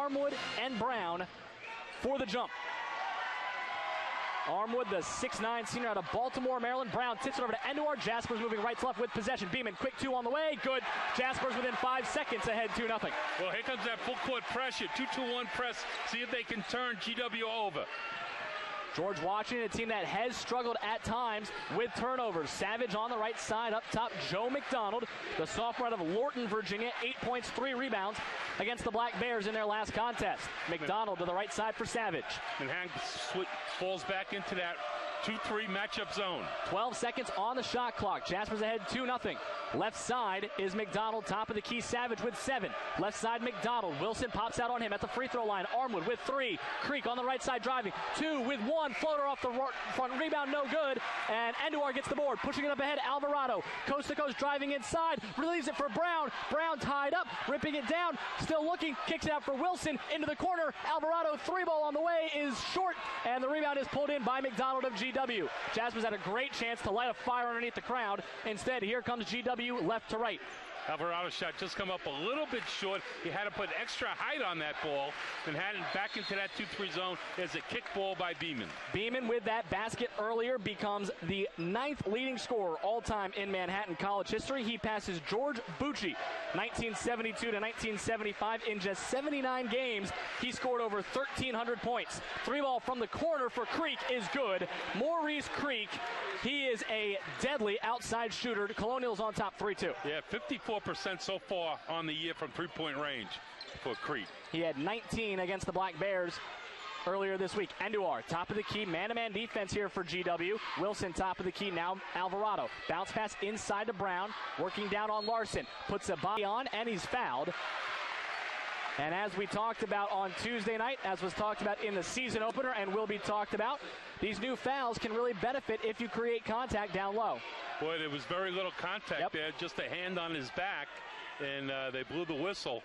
Armwood and Brown for the jump. Armwood, the 6'9 senior out of Baltimore, Maryland. Brown tips it over to Enduar. Jaspers moving right to left with possession. Beeman, quick two on the way. Good. Jaspers within 5 seconds ahead 2-0. Well, here comes that full court pressure. 2-2-1 press. See if they can turn GW over. George Washington, a team that has struggled at times with turnovers. Savage on the right side. Up top, Joe McDonald, the sophomore out of Lorton, Virginia. 8 points, 3 rebounds against the Black Bears in their last contest. McDonald to the right side for Savage. Manhattan falls back into that 2-3 matchup zone. 12 seconds on the shot clock. Jaspers ahead 2-0. Left side is McDonald, top of the key. Savage with 7. Left side McDonald. Wilson pops out on him at the free throw line. Armwood with 3. Creek on the right side driving. 2 with 1. Floater off the front. Rebound no good. And Enduar gets the board. Pushing it up ahead. Alvarado. Coast to coast driving inside. Relieves it for Brown. Brown tied up. Ripping it down. Still looking. Kicks it out for Wilson. Into the corner. Alvarado 3-ball on the way is short. And the rebound is pulled in by McDonald of GW. Jaspers had a great chance to light a fire underneath the crowd. Instead, here comes GW left to right. Alvarado's shot just come up a little bit short. He had to put extra height on that ball. Manhattan back into that 2-3 zone. There's a kick ball by Beeman. Beeman with that basket earlier becomes the 9th leading scorer all-time in Manhattan College history. He passes George Bucci, 1972 to 1975. In just 79 games, he scored over 1,300 points. 3-ball from the corner for Creek is good. Maurice Creek, he is a deadly outside shooter. Colonials on top 3-2. Yeah, 54% so far on the year from three-point range for Creek. He had 19 against the Black Bears earlier this week. Enduar, top of the key, man-to-man defense here for GW. Wilson, top of the key, now Alvarado. Bounce pass inside to Brown, working down on Larson. Puts a body on, and he's fouled. And as we talked about on Tuesday night, as was talked about in the season opener and will be talked about, these new fouls can really benefit if you create contact down low. Boy, there was very little contact there, just a hand on his back, and they blew the whistle.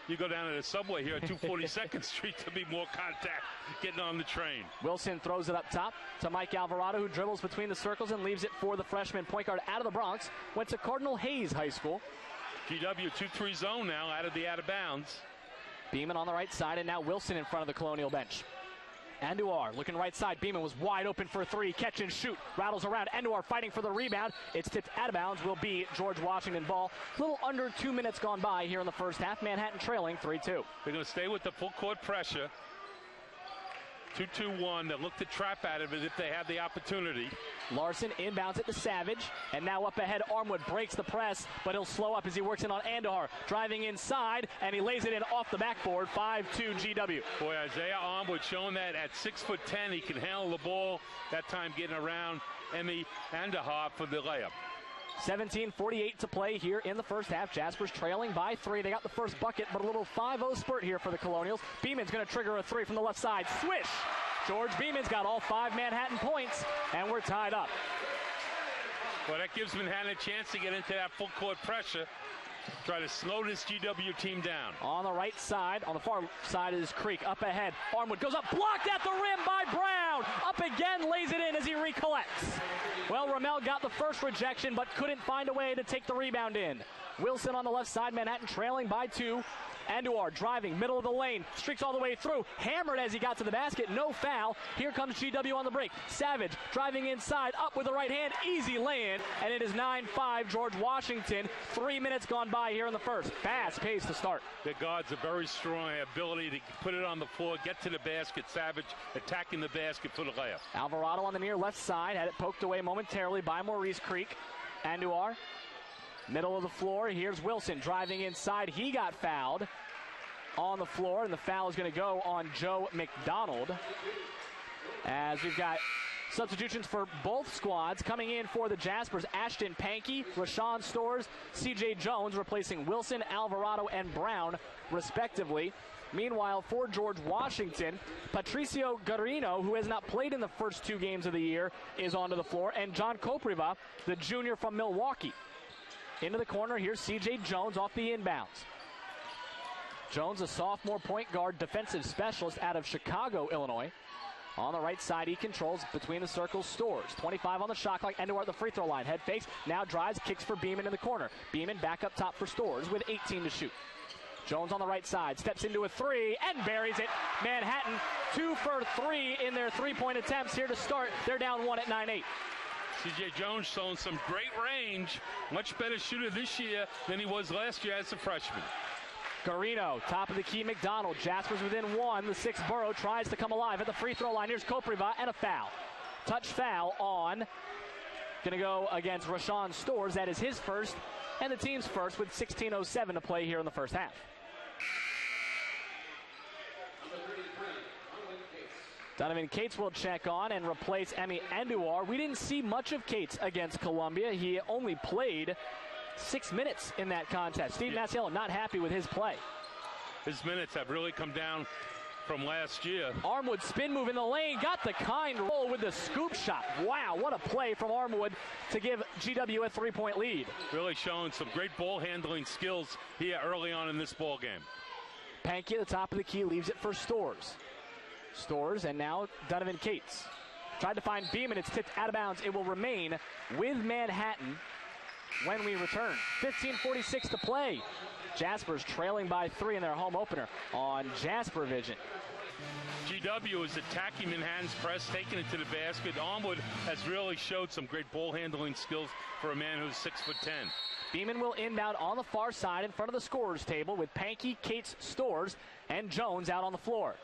You go down to the subway here at 242nd Street to be more contact getting on the train. Wilson throws it up top to Mike Alvarado, who dribbles between the circles and leaves it for the freshman point guard out of the Bronx. Went to Cardinal Hayes High School. GW 2-3 zone now out of the out of bounds. Beeman on the right side, and now Wilson in front of the Colonial bench. Enduar looking right side. Beeman was wide open for 3. Catch and shoot. Rattles around. Enduar fighting for the rebound. It's tipped out of bounds. Will be George Washington ball. A little under 2 minutes gone by here in the first half. Manhattan trailing 3-2. They're going to stay with the full court pressure. 2-2-1. They'll look to trap out of it if they have the opportunity. Larson inbounds it to Savage, and now up ahead Armwood breaks the press, but he'll slow up as he works in on Enduar. Driving inside, and he lays it in off the backboard. 5-2 GW. Boy, Isaiah Armwood showing that at 6'10", he can handle the ball. That time getting around Emmy Enduar for the layup. 17:48 to play here in the first half. Jaspers trailing by 3. They got the first bucket, but a little 5-0 spurt here for the Colonials. Beeman's going to trigger a 3 from the left side. Swish! George Beeman's got all 5 Manhattan points, and we're tied up. Well, that gives Manhattan a chance to get into that full court pressure. Try to slow this GW team down. On the right side, on the far side is Creek. Up ahead, Armwood goes up, blocked at the rim by Brown. Up again, lays it in as he recollects. Well, Ramel got the first rejection, but couldn't find a way to take the rebound in. Wilson on the left side, Manhattan trailing by 2. Enduar driving, middle of the lane, streaks all the way through, hammered as he got to the basket, no foul. Here comes GW on the break. Savage driving inside, up with the right hand, easy lay-in, and it is 9-5 George Washington. 3 minutes gone by here in the first. Fast pace to start. The guards are very strong, ability to put it on the floor, get to the basket. Savage attacking the basket for the layup. Alvarado on the near left side, had it poked away momentarily by Maurice Creek. Enduar, middle of the floor. Here's Wilson driving inside. He got fouled on the floor, and the foul is going to go on Joe McDonald. As we've got substitutions for both squads coming in for the Jaspers. Ashton Pankey, Rashawn Stores, C.J. Jones replacing Wilson, Alvarado, and Brown, respectively. Meanwhile, for George Washington, Patricio Garino, who has not played in the first 2 games of the year, is onto the floor, and John Kopriva, the junior from Milwaukee. Into the corner, here's C.J. Jones off the inbounds. Jones, a sophomore point guard, defensive specialist out of Chicago, Illinois. On the right side, he controls between the circles. Stores, 25 on the shot clock. Enduar at the free throw line. Head fakes, now drives, kicks for Beeman in the corner. Beeman back up top for Stores with 18 to shoot. Jones on the right side, steps into a three and buries it. Manhattan 2 for 3 in their three-point attempts here to start. They're down 1 at 9-8. C.J. Jones showing some great range. Much better shooter this year than he was last year as a freshman. Garino, top of the key, McDonald. Jaspers within 1. The 6th Burrow tries to come alive at the free throw line. Here's Kopriva and a foul. Touch foul on. Going to go against Rashawn Stores. That is his first and the team's first with 16:07 to play here in the first half. Donovan Cates will check on and replace Emi Andujar. We didn't see much of Cates against Columbia. He only played 6 minutes in that contest. Steve Masiello not happy with his play. His minutes have really come down from last year. Armwood spin move in the lane, got the kind roll with the scoop shot. Wow, what a play from Armwood to give GW a 3-point lead. Really showing some great ball handling skills here early on in this ball game. Pankey at the top of the key leaves it for Stores. Stores and now Donovan Cates. Tried to find Beeman, it's tipped out of bounds. It will remain with Manhattan when we return. 15:46 to play. Jaspers trailing by 3 in their home opener on Jasper Vision. GW is attacking Manhattan's press, taking it to the basket. Armwood has really showed some great ball handling skills for a man who's 6'10". Beeman will inbound on the far side in front of the scorer's table with Pankey, Cates, Stores, and Jones out on the floor.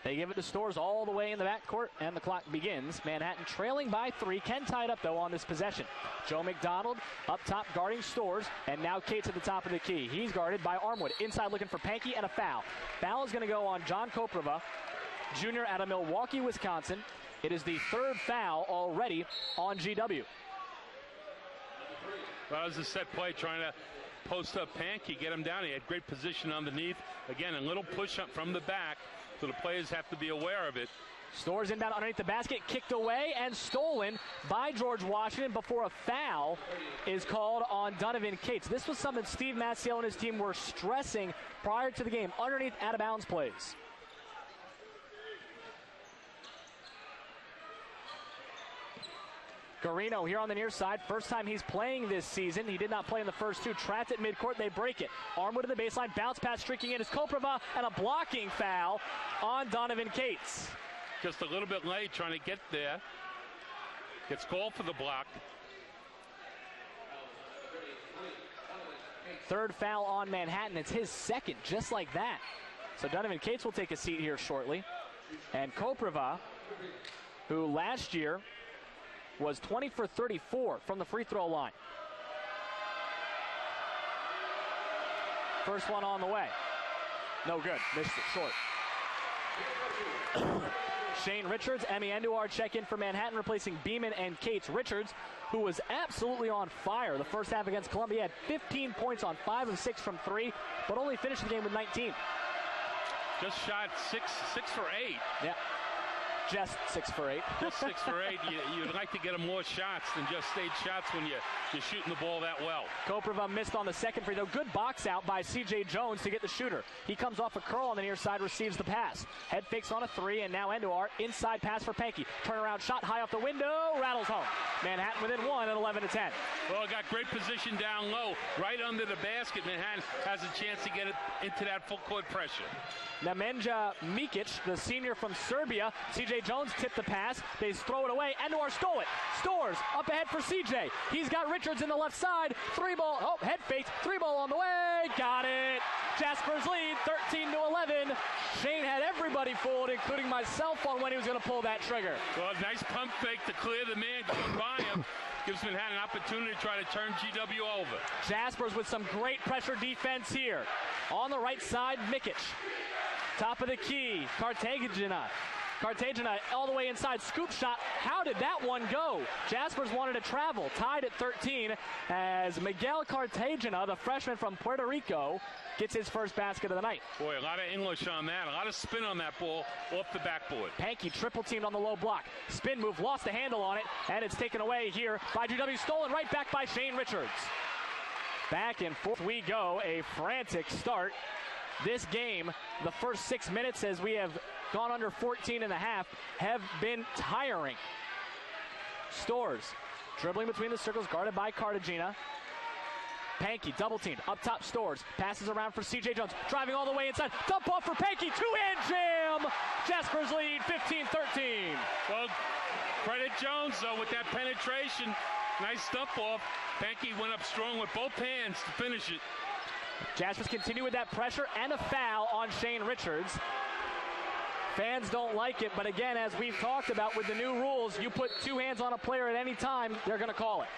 They give it to Stores all the way in the backcourt, and the clock begins. Manhattan trailing by 3. Can tie it up, though, on this possession. Joe McDonald up top guarding Stores, and now Cates at the top of the key. He's guarded by Armwood. Inside looking for Pankey and a foul. Foul is going to go on John Kopriva, junior out of Milwaukee, Wisconsin. It is the 3rd foul already on GW. Well, that was a set play trying to post up Pankey, get him down. He had great position underneath. Again, a little push up from the back. So the players have to be aware of it. Stores inbound underneath the basket, kicked away and stolen by George Washington before a foul is called on Donovan Cates. This was something Steve Masiello and his team were stressing prior to the game, underneath out-of-bounds plays. Garino here on the near side. First time he's playing this season. He did not play in the first 2. Trapped at midcourt. They break it. Armwood to the baseline. Bounce pass streaking in is Kopriva, and a blocking foul on Donovan Cates. Just a little bit late trying to get there. Gets called for the block. 3rd foul on Manhattan. It's his 2nd, just like that. So Donovan Cates will take a seat here shortly. And Kopriva, who last year was 20 for 34 from the free throw line. First one on the way. No good. Missed it short. Shane Richards, Emi Andujar check in for Manhattan, replacing Beeman and Cates. Richards, who was absolutely on fire the first half against Columbia, had 15 points on 5 of 6 from 3, but only finished the game with 19. Just shot 6 for 8. Yeah. Just 6 for 8. Just 6 for 8. You'd like to get him more shots than just 8 shots when you're shooting the ball that well. Kopriva missed on the second free throw. Good box out by C.J. Jones to get the shooter. He comes off a curl on the near side, receives the pass. Head fakes on a 3, and now Andujar. Inside pass for Pankey. Turnaround shot high off the window. Rattles home. Manhattan within 1 at 11-10. Well, got great position down low. Right under the basket. Manhattan has a chance to get it into that full court pressure. Nemanja Mikic, the senior from Serbia. C.J. Jones tipped the pass. They throw it away. Andujar stole it. Stores up ahead for C.J. He's got Richards in the left side. 3 ball. Oh, head fake. 3 ball on the way. Got it. Jaspers lead 13-11. Shane had everybody fooled, including myself, on when he was going to pull that trigger. Well, nice pump fake to clear the man going by him. Gives Manhattan an opportunity to try to turn GW over. Jaspers with some great pressure defense here. On the right side, Mikic. Top of the key, Cartagena all the way inside, scoop shot. How did that one go? Jaspers wanted to travel, tied at 13 as Miguel Cartagena, the freshman from Puerto Rico, gets his first basket of the night. Boy, a lot of English on that, a lot of spin on that ball off the backboard. Pankey triple teamed on the low block. Spin move, lost the handle on it, and it's taken away here by GW. Stolen right back by Shane Richards. Back and forth we go, a frantic start. This game, the first 6 minutes, as we have gone under 14 and a half, have been tiring. Stores dribbling between the circles, guarded by Cartagena. Pankey double teamed, up top Stores, passes around for C.J. Jones, driving all the way inside, dump off for Pankey, two-hand jam! Jaspers lead 15-13. Well, credit Jones, though, with that penetration. Nice dump off. Pankey went up strong with both hands to finish it. Jaspers continue with that pressure and a foul on Shane Richards. Fans don't like it, but again, as we've talked about with the new rules, you put two hands on a player at any time, they're going to call it.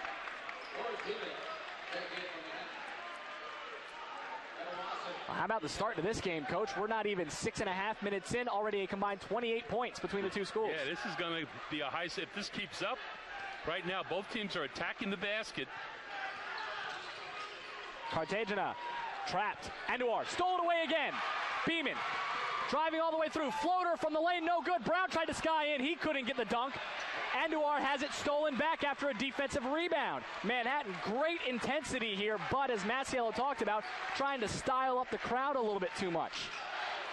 How about the start to this game, Coach? We're not even 6.5 minutes in, already a combined 28 points between the two schools. Yeah, this is going to be a high. If this keeps up, right now both teams are attacking the basket. Cartagena trapped. Andujar stole it away again. Beeman driving all the way through. Floater from the lane, no good. Brown tried to sky in. He couldn't get the dunk. Andujar has it stolen back after a defensive rebound. Manhattan, great intensity here, but as Masiello talked about, trying to style up the crowd a little bit too much.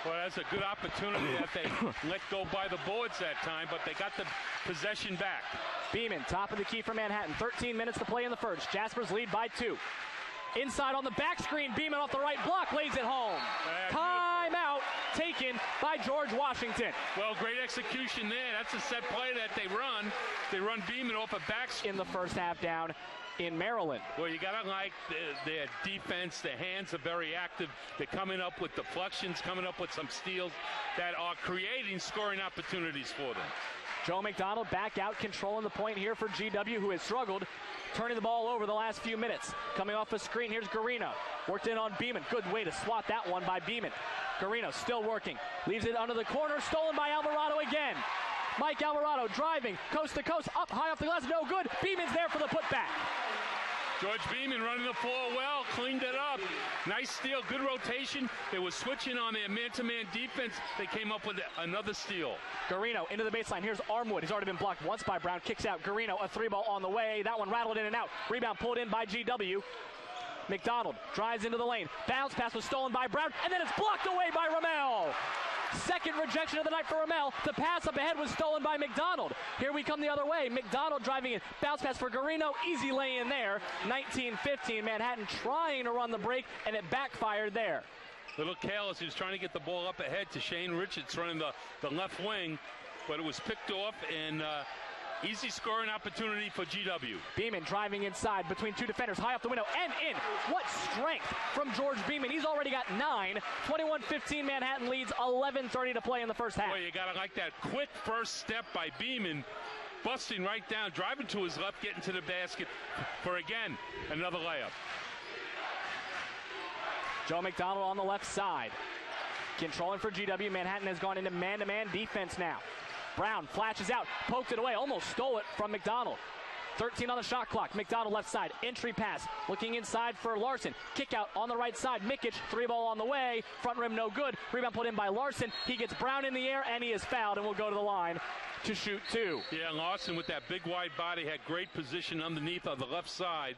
Well, that's a good opportunity that they let go by the boards that time, but they got the possession back. Beeman, top of the key for Manhattan. 13 minutes to play in the first. Jaspers lead by 2. Inside on the back screen, Beeman off the right block, lays it home. Timeout taken by George Washington. Well, great execution there. That's a set play that they run. They run Beeman off a back in the first half down in Maryland. Well, you got to like their defense. The hands are very active. They're coming up with deflections, coming up with some steals that are creating scoring opportunities for them. Joe McDonald back out, controlling the point here for GW, who has struggled turning the ball over the last few minutes. Coming off a screen, here's Garino. Worked in on Beeman. Good way to swat that one by Beeman. Garino still working. Leaves it under the corner. Stolen by Alvarado again. Mike Alvarado driving coast to coast. Up high off the glass. No good. Beeman's there for the putback. George Beeman running the floor well, cleaned it up. Nice steal, good rotation. They were switching on their man-to-man defense. They came up with another steal. Garino into the baseline. Here's Armwood. He's already been blocked once by Brown. Kicks out Garino. A 3-ball on the way. That one rattled in and out. Rebound pulled in by GW. McDonald drives into the lane. Bounce pass was stolen by Brown, and then it's blocked away by Ramel. Second rejection of the night for Ramel. The pass up ahead was stolen by McDonald. Here we come the other way. McDonald driving in. Bounce pass for Garino. Easy lay in there. 19-15. Manhattan trying to run the break, and it backfired there. Little careless. He was trying to get the ball up ahead to Shane Richards running the left wing, but it was picked off, and easy scoring opportunity for GW. Beeman driving inside between two defenders, high off the window and in. What strength from George Beeman. He's already got 9. 21-15 Manhattan leads, 11:30 to play in the first half. Boy, you got to like that quick first step by Beeman, busting right down, driving to his left, getting to the basket for, again, another layup. Joe McDonald on the left side. Controlling for GW. Manhattan has gone into man-to-man defense now. Brown flashes out, poked it away, almost stole it from McDonald. 13 on the shot clock. McDonald left side, entry pass, looking inside for Larson. Kick out on the right side. Mikic, 3-ball on the way. Front rim no good. Rebound put in by Larson. He gets Brown in the air, and he is fouled, and will go to the line to shoot 2. Yeah, Larson with that big wide body had great position underneath on the left side.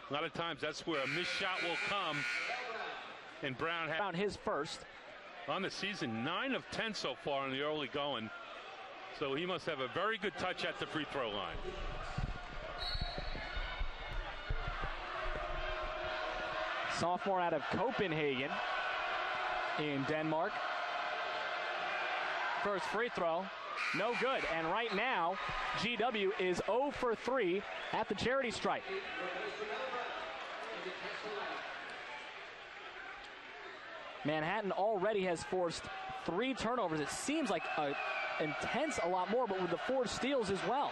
A lot of times that's where a missed shot will come. And Brown had his first. On the season, 9 of 10 so far in the early going. So he must have a very good touch at the free throw line. Sophomore out of Copenhagen in Denmark. First free throw, no good. And right now, GW is 0 for 3 at the charity stripe. Manhattan already has forced 3 turnovers. It seems like intense a lot more, but with the 4 steals as well.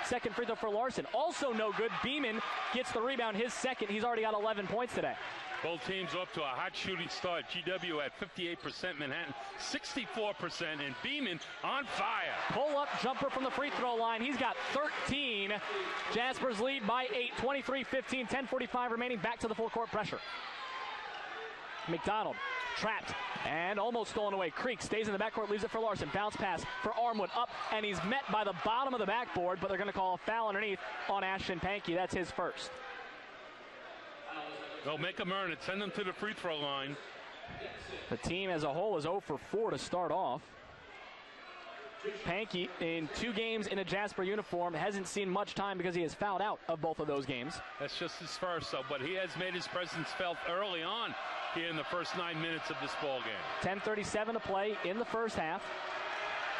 Second free throw for Larson, also no good. Beeman gets the rebound, his second. He's already got 11 points today. Both teams off to a hot shooting start. GW at 58%, Manhattan 64%, and Beeman on fire. Pull-up jumper from the free throw line. He's got 13. Jaspers lead by 8, 23-15, 10:45 remaining. Back to the full court pressure. McDonald trapped and almost stolen away. Creek stays in the backcourt, leaves it for Larson. Bounce pass for Armwood up, and he's met by the bottom of the backboard, but they're going to call a foul underneath on Ashton Pankey. That's his first. They'll make him earn it. Send him to the free throw line. The team as a whole is 0 for 4 to start off. Pankey, in 2 games in a Jasper uniform, hasn't seen much time because he has fouled out of both of those games. That's just his first, but he has made his presence felt early on here in the first 9 minutes of this ball game. 10:37 to play in the first half.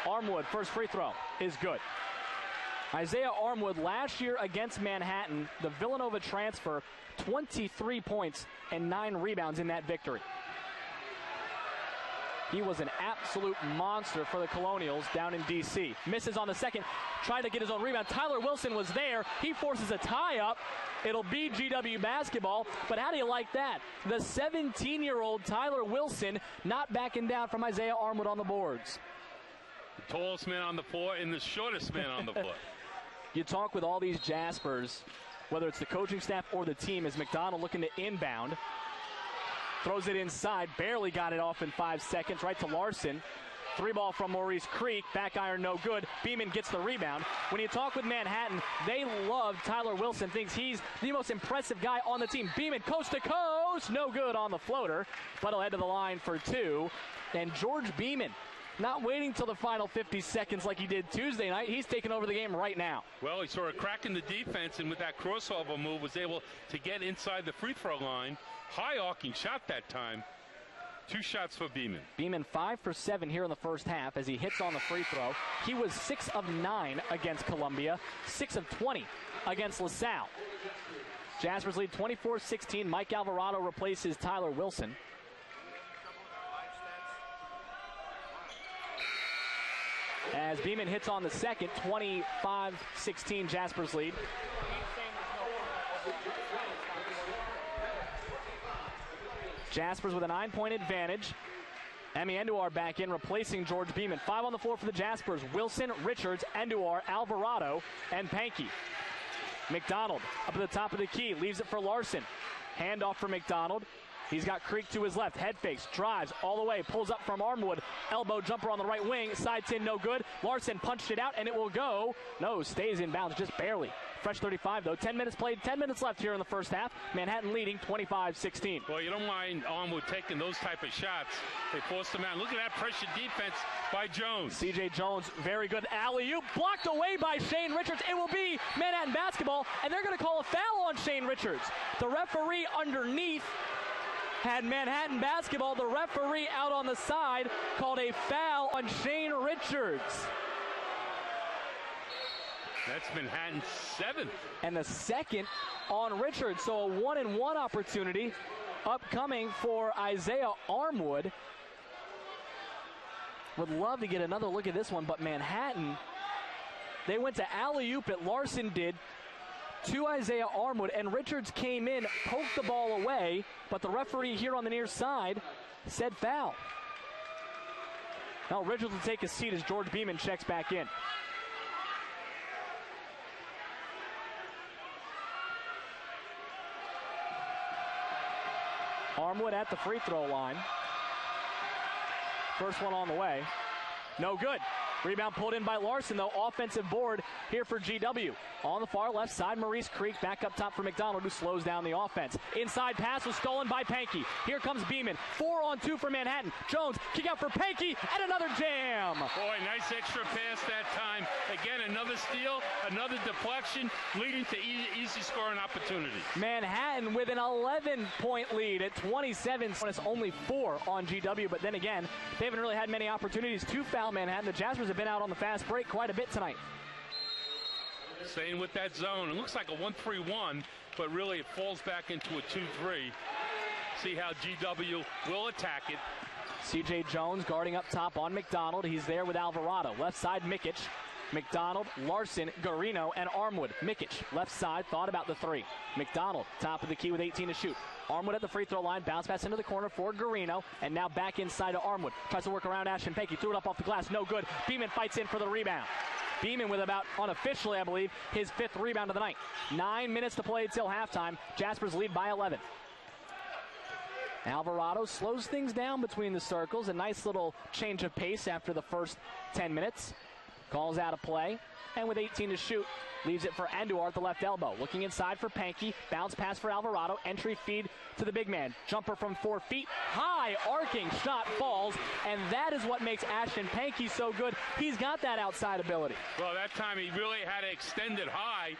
Armwood, first free throw, is good. Isaiah Armwood, last year against Manhattan, the Villanova transfer, 23 points and 9 rebounds in that victory. He was an absolute monster for the Colonials down in D.C. Misses on the second, tried to get his own rebound. Tyler Wilson was there. He forces a tie-up. It'll be GW basketball, but how do you like that? The 17-year-old Tyler Wilson not backing down from Isaiah Armwood on the boards. The tallest man on the floor and the shortest man on the floor. You talk with all these Jaspers, whether it's the coaching staff or the team, as McDonald looking to inbound. Throws it inside, barely got it off in 5 seconds, right to Larson. 3-ball from Maurice Creek, back iron no good. Beeman gets the rebound. When you talk with Manhattan, they love Tyler Wilson, thinks he's the most impressive guy on the team. Beeman coast to coast, no good on the floater, but he'll head to the line for 2. And George Beeman, not waiting till the final 50 seconds like he did Tuesday night. He's taking over the game right now. Well, he saw a crack in the defense, and with that crossover move was able to get inside the free throw line. High arcing shot that time. 2 shots for Beeman. Beeman 5 for 7 here in the first half as he hits on the free throw. He was 6 of 9 against Columbia, 6 of 20 against LaSalle. Jaspers lead 24-16. Mike Alvarado replaces Tyler Wilson. As Beeman hits on the second, 25-16 Jaspers lead. Jaspers with a 9-point advantage. Emi Enduar back in, replacing George Beeman. 5 on the floor for the Jaspers. Wilson, Richards, Enduar, Alvarado, and Pankey. McDonald up at the top of the key, leaves it for Larson. Handoff for McDonald. He's got Creek to his left. Head fakes, drives all the way, pulls up from Armwood. Elbow jumper on the right wing. Sides in, no good. Larson punched it out, and it will go. No, stays in bounds, just barely. Fresh 35, though. 10 minutes played, 10 minutes left here in the first half. Manhattan leading 25-16. Well, you don't mind Armwood taking those type of shots. They forced them out. Look at that pressure defense by Jones. C.J. Jones, very good alley-oop. Blocked away by Shane Richards. It will be Manhattan basketball, and they're going to call a foul on Shane Richards. The referee underneath had Manhattan basketball. The referee out on the side called a foul on Shane Richards. That's Manhattan's 7th. And the second on Richards. So a 1-and-1 opportunity upcoming for Isaiah Armwood. Would love to get another look at this one, but Manhattan, they went to alley-oop it. Larson did to Isaiah Armwood, and Richards came in, poked the ball away, but the referee here on the near side said foul. Now Richards will take a seat as George Beeman checks back in. Armwood at the free throw line. First one on the way. No good. Rebound pulled in by Larson, though. Offensive board here for GW. On the far left side, Maurice Creek back up top for McDonald, who slows down the offense. Inside pass was stolen by Pankey. Here comes Beeman. 4-on-2 for Manhattan. Jones, kick out for Pankey, and another jam. Boy, nice extra pass that time. Again, another steal, another deflection, leading to easy scoring opportunities. Manhattan with an 11-point lead at 27. It's only 4 on GW, but then again, they haven't really had many opportunities to foul Manhattan. The Jaspers have been out on the fast break quite a bit tonight. Staying with that zone. It looks like a 1-3-1, but really it falls back into a 2-3. See how GW will attack it. C.J. Jones guarding up top on McDonald. He's there with Alvarado. Left side, Mikic. McDonald, Larson, Garino, and Armwood. Mikic, left side, thought about the 3. McDonald, top of the key with 18 to shoot. Armwood at the free throw line, bounce pass into the corner for Garino, and now back inside to Armwood. Tries to work around Ashton Pankey, threw it up off the glass, no good. Beeman fights in for the rebound. Beeman with about, unofficially I believe, his 5th rebound of the night. 9 minutes to play until halftime. Jaspers lead by 11. Alvarado slows things down between the circles. A nice little change of pace after the first 10 minutes. calls out a play, and with 18 to shoot, leaves it for Andujar at the left elbow. Looking inside for Pankey. Bounce pass for Alvarado. Entry feed to the big man. Jumper from 4 feet. High arcing shot falls, and that is what makes Ashton Pankey so good. He's got that outside ability. Well, that time he really had to extend it high.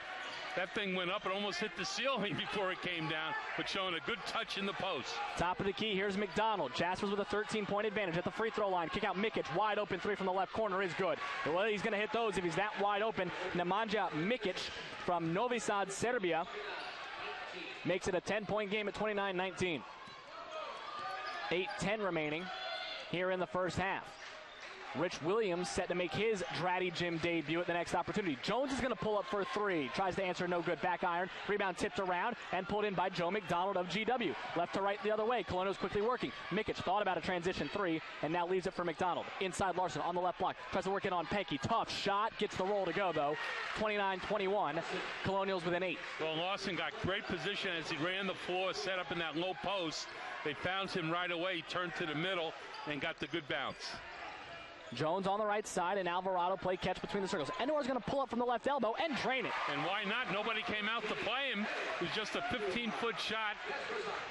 That thing went up and almost hit the ceiling before it came down, but showing a good touch in the post. Top of the key, here's McDonald. Jaspers with a 13-point advantage at the free throw line. Kick out Mikic, wide open three from the left corner is good. Well, he's going to hit those if he's that wide open. Nemanja Mikic from Novi Sad, Serbia, makes it a 10-point game at 29-19. 8:10 remaining here in the first half. Rich Williams set to make his Dratty Gym debut at the next opportunity. Jones is going to pull up for 3. Tries to answer, no good. Back iron. Rebound tipped around and pulled in by Joe McDonald of GW. Left to right the other way. Colonial's quickly working. Mikic thought about a transition 3 and now leaves it for McDonald. Inside Larson on the left block. Tries to work it on Pankey. Tough shot. Gets the roll to go, though. 29-21. Colonials with an 8. Well, Larson got great position as he ran the floor, set up in that low post. They found him right away. He turned to the middle and got the good bounce. Jones on the right side, and Alvarado play catch between the circles. Andujar's going to pull up from the left elbow and drain it. And why not? Nobody came out to play him. It was just a 15-foot shot,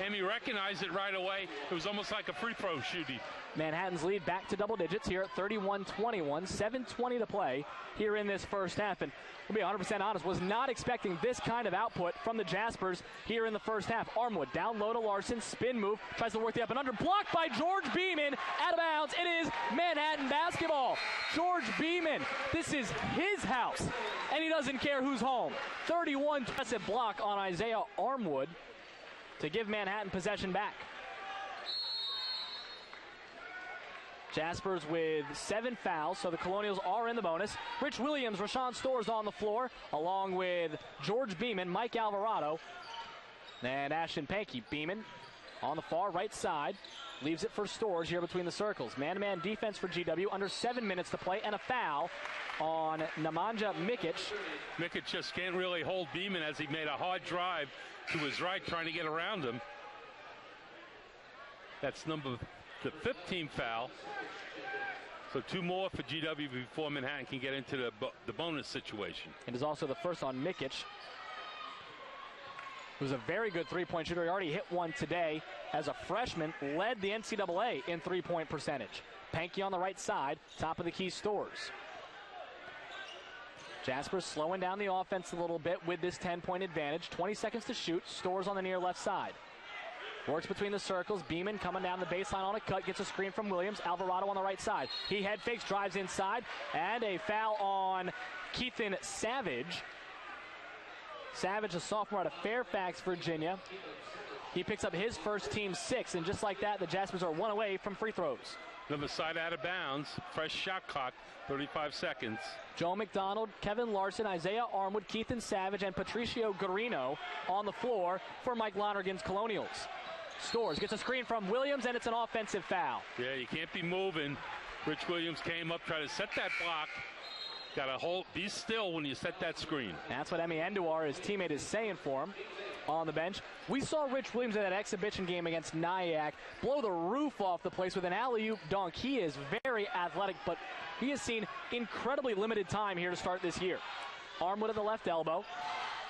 and he recognized it right away. It was almost like a free throw shooting. Manhattan's lead back to double digits here at 31-21, 7:20 to play here in this first half. And we'll be 100% honest, was not expecting this kind of output from the Jaspers here in the first half. Armwood down low to Larson, spin move, tries to work the up and under, blocked by George Beeman, out of bounds. It is Manhattan basketball. George Beeman, this is his house, and he doesn't care who's home. 31 impressive block on Isaiah Armwood to give Manhattan possession back. Jaspers with 7 fouls, so the Colonials are in the bonus. Rich Williams, Rashawn Storrs on the floor, along with George Beeman, Mike Alvarado, and Ashton Pankey. Beeman on the far right side, leaves it for Storrs here between the circles. Man-to-man defense for GW, under 7 minutes to play, and a foul on Nemanja Mikic. Mikic just can't really hold Beeman as he made a hard drive to his right, trying to get around him. That's the 15th foul. So 2 more for GW before Manhattan can get into the bonus situation. It is also the first on Mikic, who's a very good three-point shooter. He already hit one today as a freshman, led the NCAA in three-point percentage. Pankey on the right side, top of the key Storrs. Jaspers slowing down the offense a little bit with this 10-point advantage. 20 seconds to shoot. Storrs on the near left side. Works between the circles. Beeman coming down the baseline on a cut. Gets a screen from Williams. Alvarado on the right side. He head fakes, drives inside. And a foul on Keithan Savage. Savage, a sophomore out of Fairfax, Virginia. He picks up his first team 6. And just like that, the Jaspers are 1 away from free throws. Another side out of bounds. Fresh shot clock. 35 seconds. Joe McDonald, Kevin Larson, Isaiah Armwood, Keithan Savage, and Patricio Garino on the floor for Mike Lonergan's Colonials. Storrs gets a screen from Williams, and it's an offensive foul. Yeah, you can't be moving. Rich Williams came up, tried to set that block. Got to hold, be still when you set that screen. That's what Emi Andujar, his teammate, is saying for him on the bench. We saw Rich Williams in that exhibition game against Nyack blow the roof off the place with an alley-oop dunk. He is very athletic, but he has seen incredibly limited time here to start this year. Armwood at the left elbow.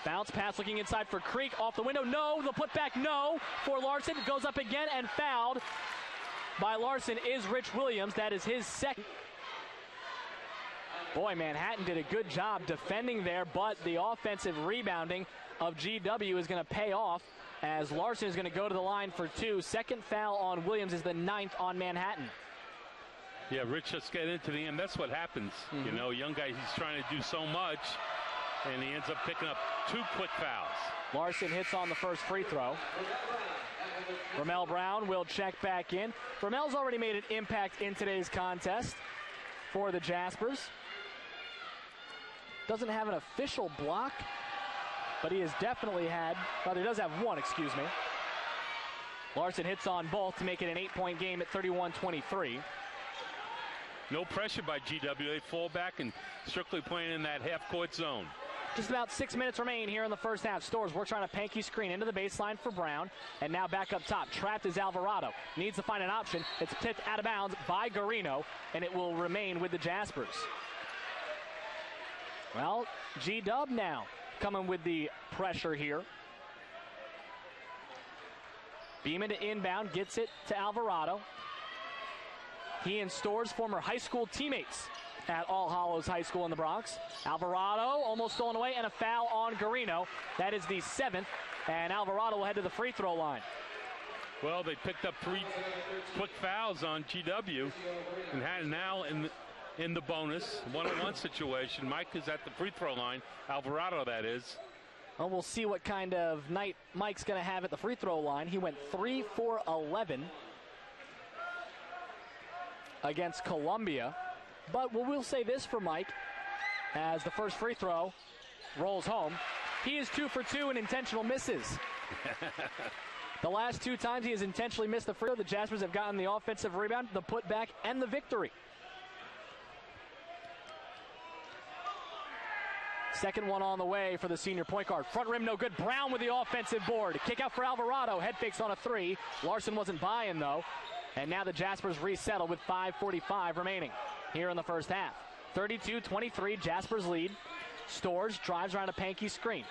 Bounce pass looking inside for Creek. Off the window, no. The putback, no. For Larson, goes up again and fouled by Larson is Rich Williams. That is his second. Boy, Manhattan did a good job defending there, but the offensive rebounding of GW is going to pay off as Larson is going to go to the line for 2. Second foul on Williams is the 9th on Manhattan. Yeah, Rich just get into the end. That's what happens. Mm-hmm. You know, young guy, he's trying to do so much, and he ends up picking up 2 quick fouls. Larson hits on the first free throw. Ramel Brown will check back in. Ramel's already made an impact in today's contest for the Jaspers. Doesn't have an official block, but he has definitely had, well, he does have one, excuse me. Larson hits on both to make it an 8-point game at 31-23. No pressure by GW. They fall back and strictly playing in that half-court zone. Just about 6 minutes remain here in the first half. Storrs works on a Pankey screen into the baseline for Brown. And now back up top. Trapped is Alvarado. Needs to find an option. It's tipped out of bounds by Garino, and it will remain with the Jaspers. Well, G-Dub now coming with the pressure here. Beeman to inbound, gets it to Alvarado. He and Storrs, former high school teammates at All Hallows High School in the Bronx. Alvarado almost stolen away, and a foul on Garino. That is the 7th, and Alvarado will head to the free throw line. Well, they picked up 3 quick fouls on GW and had now in the bonus one-on-one situation. Mike is at the free throw line. Alvarado, that is. Well, we'll see what kind of night Mike's going to have at the free throw line. He went 3 for 11 against Columbia. But we'll say this for Mike as the first free throw rolls home. He is 2 for 2 in intentional misses. The last 2 times he has intentionally missed the free throw, the Jaspers have gotten the offensive rebound, the putback, and the victory. Second one on the way for the senior point guard. Front rim no good. Brown with the offensive board. Kick out for Alvarado. Head fakes on a 3. Larson wasn't buying, though. And now the Jaspers resettle with 5:45 remaining here in the first half. 32-23, Jaspers lead. Storrs drives around a Pankey screen.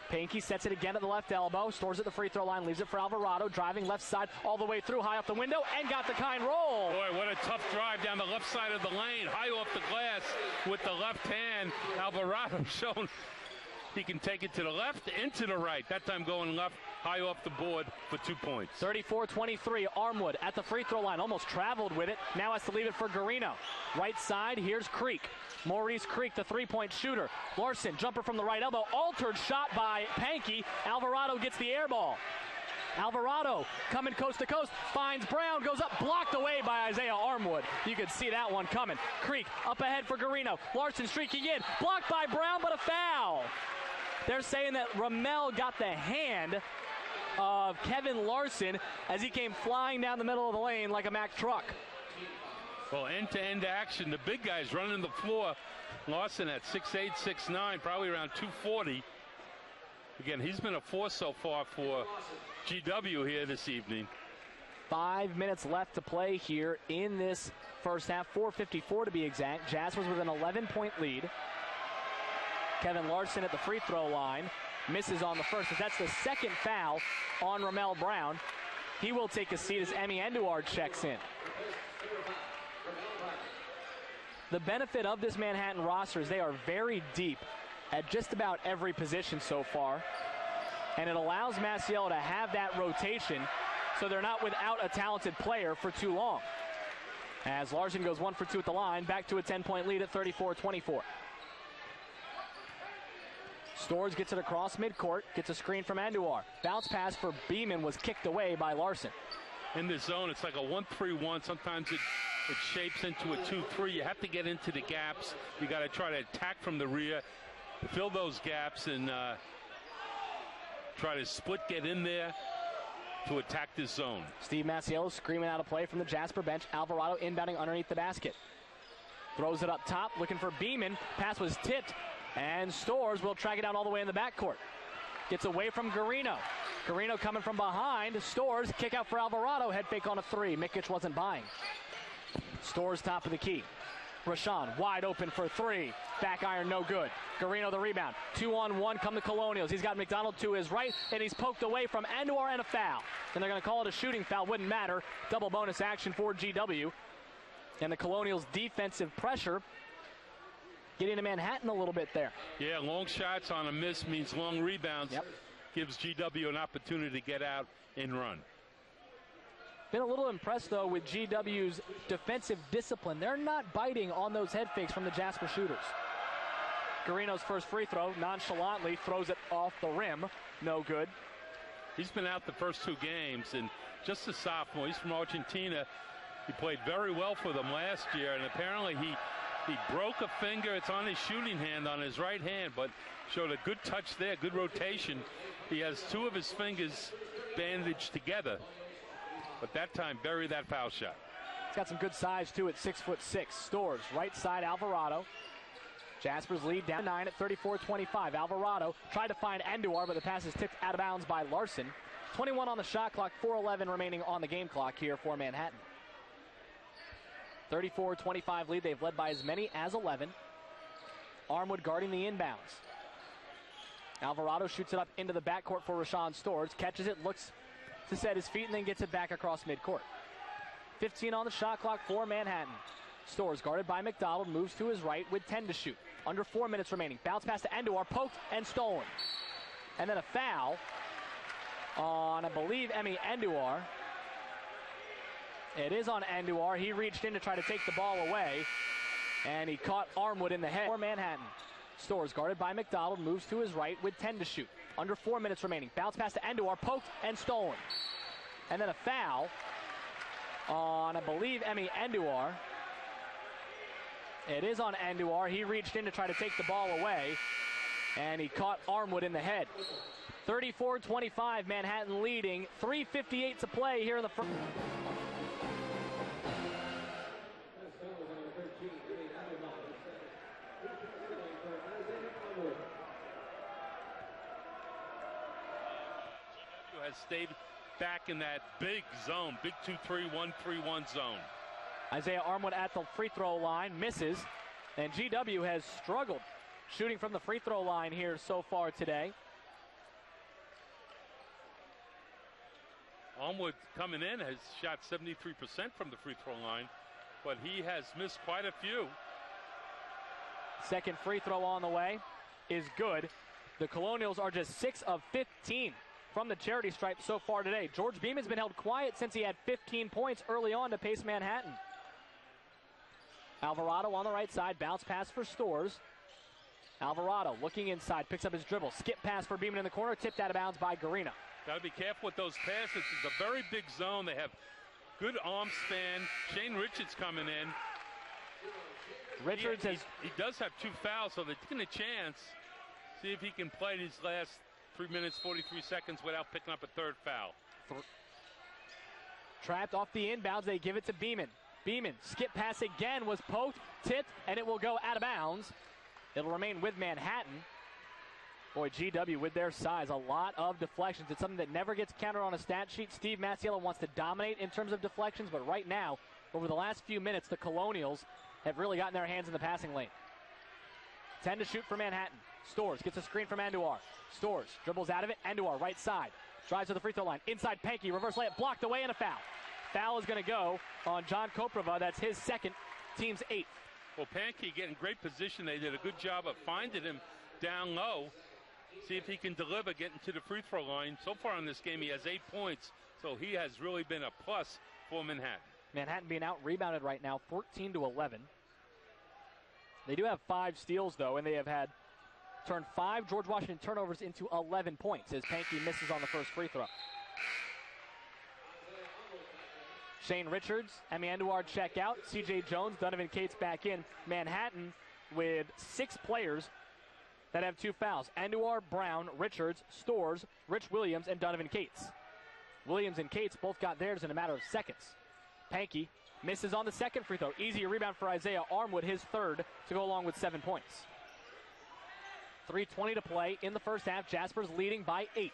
Pankey sets it again at the left elbow. Storrs at the free throw line, leaves it for Alvarado. Driving left side all the way through, high off the window, and got the kind roll. Boy, what a tough drive down the left side of the lane. High off the glass with the left hand. Alvarado shown he can take it to the left and to the right. That time going left, high off the board for 2 points. 34-23, Armwood at the free throw line. Almost traveled with it. Now has to leave it for Garino. Right side, here's Creek. Maurice Creek, the three-point shooter. Larson, jumper from the right elbow. Altered shot by Pankey. Alvarado gets the air ball. Alvarado coming coast to coast, finds Brown, goes up, blocked away by Isaiah Armwood. You could see that one coming. Creek up ahead for Garino. Larson streaking in, blocked by Brown, but a foul. They're saying that Ramel got the hand of Kevin Larson as he came flying down the middle of the lane like a Mack truck. Well, end-to-end action. The big guys running the floor. Larson at 6'8", 6'9", probably around 240. Again, he's been a force so far for GW here this evening. 5 minutes left to play here in this first half. 4:54 to be exact. Jaspers with an 11-point lead. Kevin Larson at the free throw line. Misses on the first, but that's the second foul on Ramel Brown. He will take a seat as Emi Enduard checks in. The benefit of this Manhattan roster is they are very deep at just about every position so far. And it allows Masiello to have that rotation so they're not without a talented player for too long. As Larson goes 1 for 2 at the line, back to a 10-point lead at 34-24. Storrs gets it across midcourt, gets a screen from Andujar. Bounce pass for Beeman was kicked away by Larson. In the zone, it's like a 1-3-1. Sometimes it shapes into a 2-3. You have to get into the gaps. You got to try to attack from the rear, fill those gaps, and try to split, get in there to attack this zone. Steve Masiello screaming out a play from the Jasper bench. Alvarado inbounding underneath the basket. Throws it up top, looking for Beeman. Pass was tipped, and Storrs will track it down all the way in the backcourt. Gets away from Garino. Garino coming from behind. Storrs, kick out for Alvarado. Head fake on a 3. Mikic wasn't buying. Storrs top of the key. Rashawn wide open for 3. Back iron, no good. Garino the rebound. 2-on-1 come the Colonials. He's got McDonald to his right, and he's poked away from Andujar and a foul. And they're going to call it a shooting foul. Wouldn't matter. Double bonus action for GW. And the Colonials' defensive pressure getting to Manhattan a little bit there. Yeah, long shots on a miss means long rebounds. Yep. Gives GW an opportunity to get out and run. Been a little impressed, though, with GW's defensive discipline. They're not biting on those head fakes from the Jasper shooters. Garino's first free throw, nonchalantly throws it off the rim. No good. He's been out the first 2 games, and just a sophomore. He's from Argentina. He played very well for them last year, and apparently he broke a finger. It's on his shooting hand on his right hand, but showed a good touch there, good rotation. He has 2 of his fingers bandaged together, but that time buried that foul shot. He's got some good size, too, at 6'6". Storrs, right side, Alvarado. Jaspers lead down 9 at 34-25. Alvarado tried to find Andujar, but the pass is tipped out of bounds by Larson. 21 on the shot clock, 4:11 remaining on the game clock here for Manhattan. 34-25 lead. They've led by as many as 11. Armwood guarding the inbounds. Alvarado shoots it up into the backcourt for Rashawn Storrs. Catches it, looks to set his feet, and then gets it back across midcourt. 15 on the shot clock for Manhattan. Storrs guarded by McDonald, moves to his right with 10 to shoot. Under 4 minutes remaining. Bounce pass to Enduar, poked and stolen. And then a foul on, I believe, Emi Enduar. It is on Enduar. He reached in to try to take the ball away, and he caught Armwood in the head for Manhattan. Storrs guarded by McDonald, moves to his right with 10 to shoot. Under 4 minutes remaining. Bounce pass to Enduar, poked and stolen. And then a foul on, I believe, Emi Enduar. It is on Enduar. He reached in to try to take the ball away, and he caught Armwood in the head. 34-25, Manhattan leading. 3:58 to play here in the first. Has stayed back in that big zone, big 2-3-1-3-1 zone. Isaiah Armwood at the free throw line, misses, and GW has struggled shooting from the free throw line here so far today. Armwood coming in has shot 73% from the free throw line, but he has missed quite a few. Second free throw on the way is good. The Colonials are just 6 of 15 from the charity stripe so far today. George Beeman's been held quiet since he had 15 points early on to pace Manhattan. Alvarado on the right side, bounce pass for Storrs. Alvarado looking inside, picks up his dribble. Skip pass for Beeman in the corner, tipped out of bounds by Garina. Got to be careful with those passes. It's a very big zone. They have good arm span. Shane Richards coming in. Richards he does have 2 fouls, so they're taking a chance. See if he can play these last 3 minutes, 43 seconds without picking up a third foul. Trapped off the inbounds, they give it to Beeman. Beeman, skip pass again, was poked, tipped, and it will go out of bounds. It'll remain with Manhattan. Boy, GW with their size, a lot of deflections. It's something that never gets counted on a stat sheet. Steve Masiello wants to dominate in terms of deflections, but right now, over the last few minutes, the Colonials have really gotten their hands in the passing lane. 10 to shoot for Manhattan. Storrs gets a screen from Enduar. Storrs dribbles out of it. Enduar right side. Drives to the free throw line. Inside Pankey. Reverse layup blocked away and a foul. Foul is going to go on John Koprova. That's his second, team's 8th. Well, Pankey getting great position. They did a good job of finding him down low. See if he can deliver, getting to the free throw line. So far in this game, he has 8 points. So he has really been a plus for Manhattan. Manhattan being out-rebounded right now, 14-11. They do have 5 steals, though, and they have had turned 5 George Washington turnovers into 11 points as Pankey misses on the first free throw. Shane Richards, Emi Enduar check out. C.J. Jones, Donovan Cates back in. Manhattan with 6 players that have 2 fouls. Enduar, Brown, Richards, Storrs, Rich Williams, and Donovan Cates. Williams and Cates both got theirs in a matter of seconds. Pankey misses on the second free throw. Easy rebound for Isaiah Armwood, his third, to go along with 7 points. 3:20 to play in the first half. Jasper's leading by 8.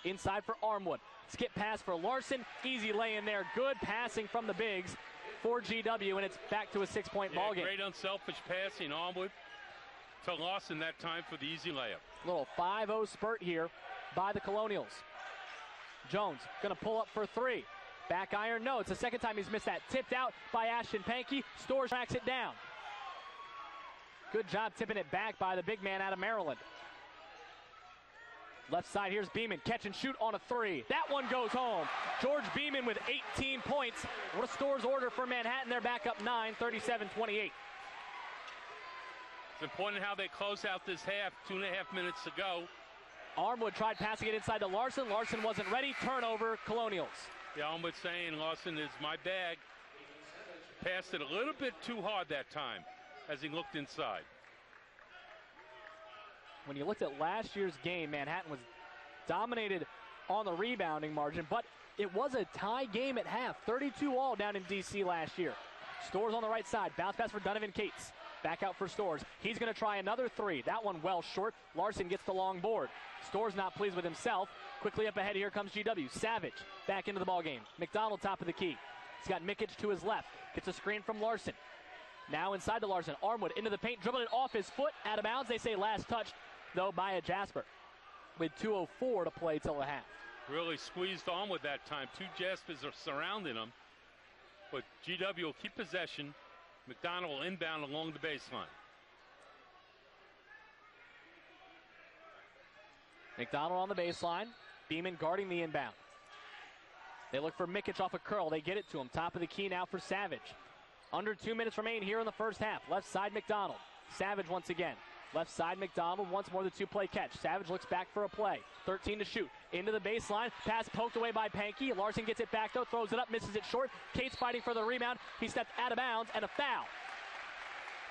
Inside for Armwood. Skip pass for Larson. Easy lay in there. Good passing from the bigs for GW, and it's back to a 6-point ball game. Great unselfish passing, Armwood to Larson that time for the easy layup. Little 5-0 spurt here by the Colonials. Jones going to pull up for 3. Back iron, no. It's the second time he's missed that. Tipped out by Ashton Pankey. Storrs tracks it down. Good job tipping it back by the big man out of Maryland. Left side, here's Beeman. Catch and shoot on a 3. That one goes home. George Beeman with 18 points. Restores order for Manhattan. They're back up 9, 37-28. It's important how they close out this half. 2.5 minutes to go. Armwood tried passing it inside to Larson. Larson wasn't ready. Turnover, Colonials. Yeah, Armwood saying Larson is my bag. Passed it a little bit too hard that time as he looked inside. When you looked at last year's game, Manhattan was dominated on the rebounding margin, but it was a tie game at half. 32-all down in D.C. last year. Storrs on the right side. Bounce pass for Donovan Cates. Back out for Storrs. He's going to try another 3. That one well short. Larson gets the long board. Storrs not pleased with himself. Quickly up ahead, here comes GW. Savage back into the ballgame. McDonald top of the key. He's got Mikic to his left. Gets a screen from Larson. Now inside to Larson. Armwood into the paint, dribbling it off his foot, out of bounds. They say last touched, though, by a Jasper. With 2:04 to play till the half. Really squeezed on with that time. Two Jaspers are surrounding him. But GW will keep possession. McDonald will inbound along the baseline. McDonald on the baseline. Beeman guarding the inbound. They look for Mikic off a curl. They get it to him. Top of the key now for Savage. Under 2 minutes remain here in the first half. Left side McDonald. Savage once again. Left side McDonald once more the two-play catch. Savage looks back for a play. 13 to shoot. Into the baseline. Pass poked away by Pankey. Larson gets it back though. Throws it up. Misses it short. Cates fighting for the rebound. He stepped out of bounds and a foul.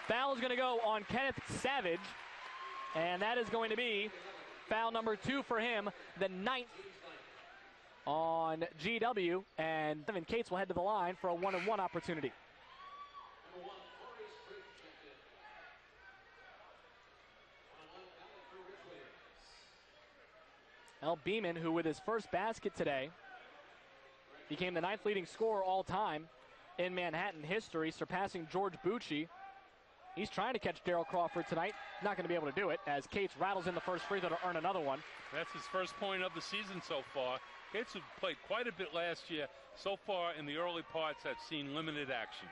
Foul is going to go on Kenneth Savage. And that is going to be foul number 2 for him. The 9th on GW. And Evan Cates will head to the line for a 1-on-1 opportunity. El Beeman, who with his first basket today became the 9th leading scorer all time in Manhattan history, surpassing George Bucci. He's trying to catch Daryl Crawford tonight. Not going to be able to do it as Cates rattles in the first free throw to earn another one. That's his first point of the season so far. Cates have played quite a bit last year. So far in the early parts, I've seen limited action.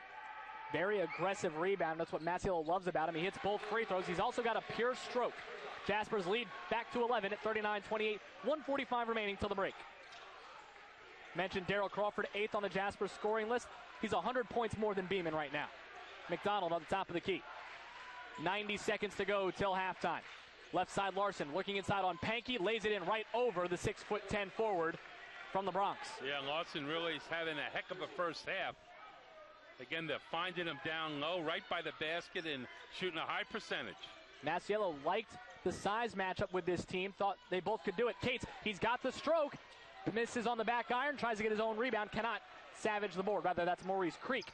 Very aggressive rebound. That's what Masiello loves about him. He hits both free throws. He's also got a pure stroke. Jaspers lead back to 11 at 39-28. 1:45 remaining till the break. Mentioned Daryl Crawford, 8th on the Jaspers scoring list. He's 100 points more than Beeman right now. McDonald on the top of the key. 90 seconds to go till halftime. Left side Larson looking inside on Pankey. Lays it in right over the 6'10" forward from the Bronx. Yeah, Larson really is having a heck of a first half. Again, they're finding him down low, right by the basket, and shooting a high percentage. Masiello liked the size matchup with this team. Thought they both could do it. Cates, he's got the stroke. Misses on the back iron. Tries to get his own rebound. Cannot savage the board. Rather, that's Maurice Creek,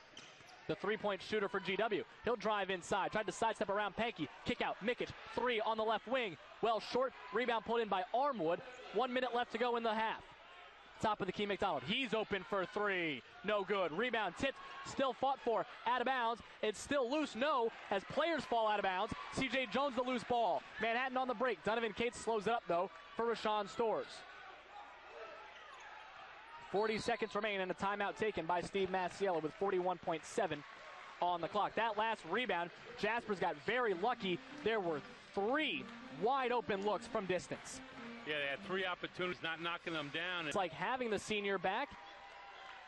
the three-point shooter for GW. He'll drive inside. Tried to sidestep around Pankey. Kick out. Mikic, 3 on the left wing. Well short. Rebound pulled in by Armwood. 1 minute left to go in the half. Top of the key, McDonald. He's open for 3. No good. Rebound tipped. Still fought for. Out of bounds. It's still loose. No. As players fall out of bounds. C.J. Jones the loose ball. Manhattan on the break. Donovan Cates slows it up, though, for Rashawn Stores. 40 seconds remain and a timeout taken by Steve Masiello with 41.7 on the clock. That last rebound, Jaspers got very lucky. There were 3 wide open looks from distance. Yeah, they had 3 opportunities, not knocking them down. It's like having the senior back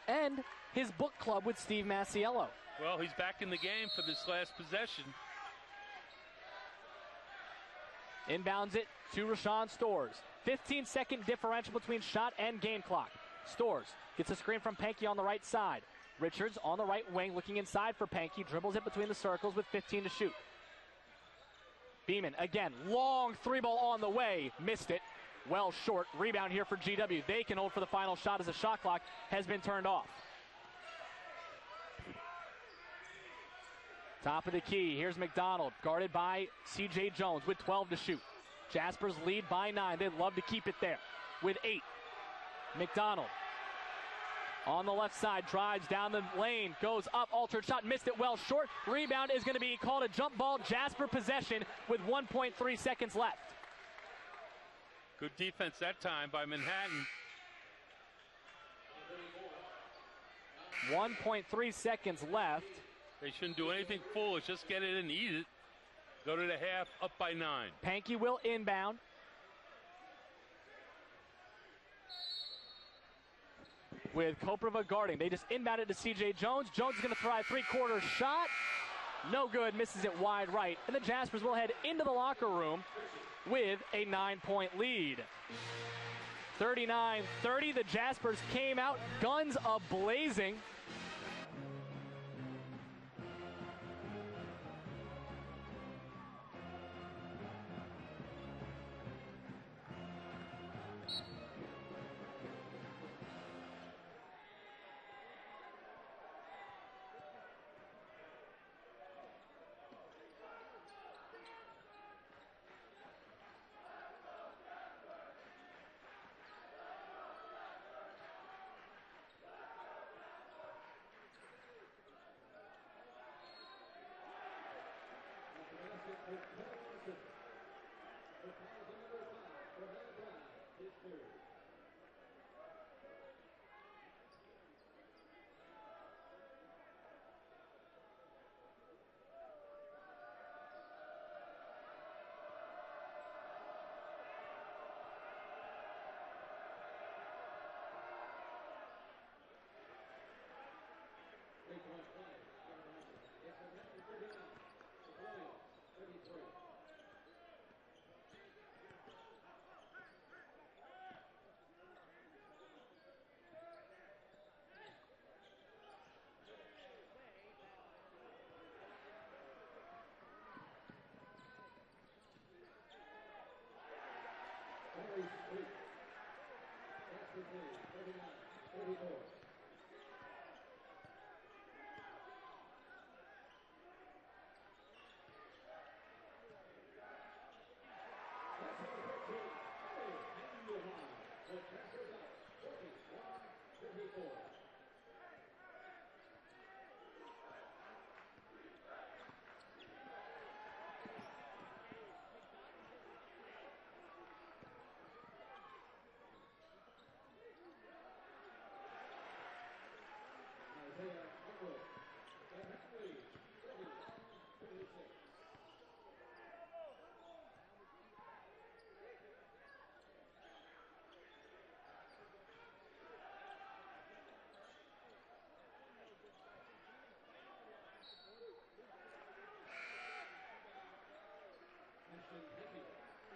and his book club with Steve Masiello. Well, he's back in the game for this last possession. Inbounds it to Rashawn Stores. 15-second differential between shot and game clock. Stores gets a screen from Pankey on the right side. Richards on the right wing looking inside for Pankey. Dribbles it between the circles with 15 to shoot. Beeman again, long 3-ball on the way. Missed it. Well short. Rebound here for GW. They can hold for the final shot as the shot clock has been turned off. Top of the key. Here's McDonald, guarded by C.J. Jones with 12 to shoot. Jaspers lead by 9. They'd love to keep it there with 8. McDonald on the left side, drives down the lane, goes up, altered shot, missed it well short. Rebound is going to be called a jump ball. Jasper possession with 1.3 seconds left. Good defense that time by Manhattan. 1.3 seconds left. They shouldn't do anything foolish, just get it and eat it. Go to the half, up by 9. Pankey will inbound. With Koprova guarding. They just inbounded to C.J. Jones. Jones is going to try a 3-quarter shot. No good. Misses it wide right. And the Jaspers will head into the locker room with a 9-point lead. 39-30. The Jaspers came out guns a-blazing.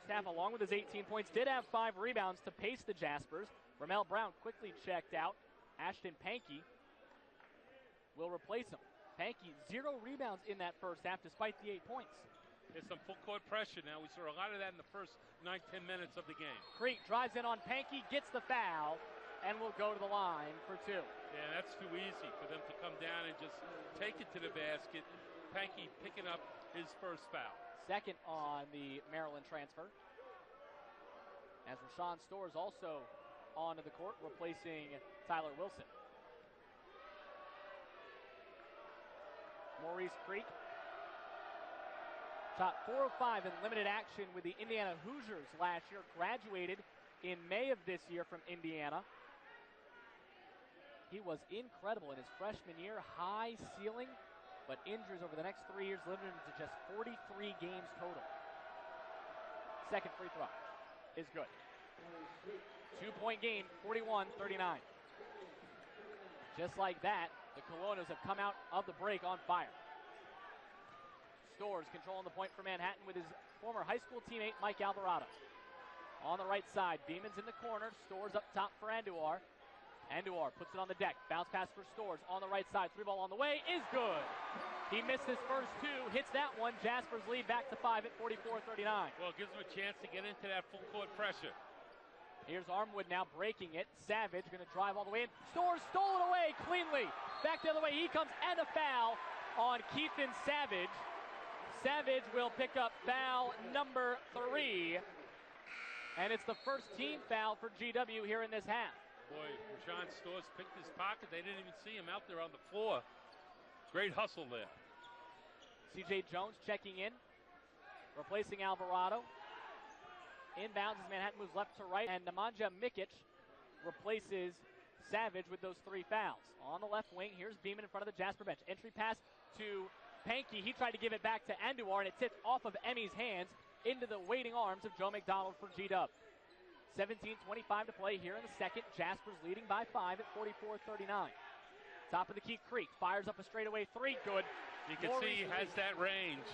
Half, along with his 18 points, did have 5 rebounds to pace the Jaspers. Ramel Brown quickly checked out. Ashton Pankey will replace him. Pankey, 0 rebounds in that first half despite the 8 points. There's some full court pressure now. We saw a lot of that in the first 9-10 minutes of the game. Creek drives in on Pankey, gets the foul, and will go to the line for 2. Yeah, that's too easy for them to come down and just take it to the basket. Pankey picking up his first foul. Second on the Maryland transfer. As Rashawn Storrs also onto the court, replacing Tyler Wilson. Maurice Creek shot 4 of 5 in limited action with the Indiana Hoosiers last year. Graduated in May of this year from Indiana. He was incredible in his freshman year, high ceiling, but injuries over the next 3 years limited him to just 43 games total. Second free throw is good. 2-point game, 41-39. Just like that, the Colonials have come out of the break on fire. Storrs controlling the point for Manhattan with his former high school teammate Mike Alvarado. On the right side, Beeman's in the corner. Storrs up top for Andujar. Andujar puts it on the deck. Bounce pass for Storrs on the right side. 3-ball on the way is good. He missed his first 2, hits that one. Jaspers lead back to 5 at 44-39. Well, it gives him a chance to get into that full court pressure. Here's Armwood now breaking it. Savage going to drive all the way in. Storrs stole it away cleanly. Back the other way he comes, and a foul on Keithan Savage. Savage will pick up foul number 3. And it's the first team foul for GW here in this half. Boy, Rashawn Storrs picked his pocket. They didn't even see him out there on the floor. Great hustle there. C.J. Jones checking in, replacing Alvarado. Inbounds as Manhattan moves left to right, and Nemanja Mikic replaces Savage with those 3 fouls. On the left wing, here's Beeman in front of the Jasper bench. Entry pass to Pankey. He tried to give it back to Andujar, and it tipped off of Emmy's hands into the waiting arms of Joe McDonald for G-Dub. 17:25 to play here in the second. Jaspers leading by 5 at 44-39. Top of the key, Creek fires up a straightaway 3. Good. You can see he has that range.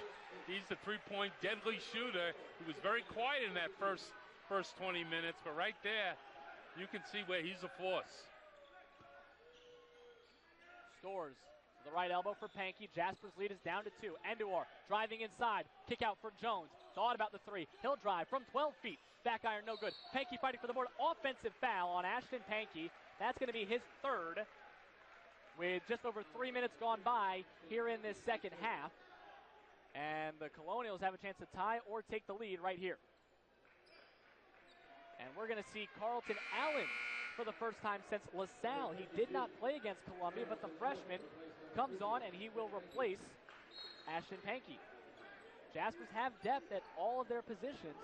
He's the three-point deadly shooter. He was very quiet in that first 20 minutes, but right there, you can see where he's a force. Storrs, the right elbow for Pankey. Jasper's lead is down to 2. Andujar driving inside. Kick out for Jones. Thought about the 3. He'll drive from 12 feet. Back iron, no good. Pankey fighting for the board. Offensive foul on Ashton Pankey. That's going to be his 3rd. With just over 3 minutes gone by here in this second half. And the Colonials have a chance to tie or take the lead right here. And we're going to see Carlton Allen for the first time since LaSalle. He did not play against Columbia, but the freshman comes on and he will replace Ashton Pankey. Jaspers have depth at all of their positions.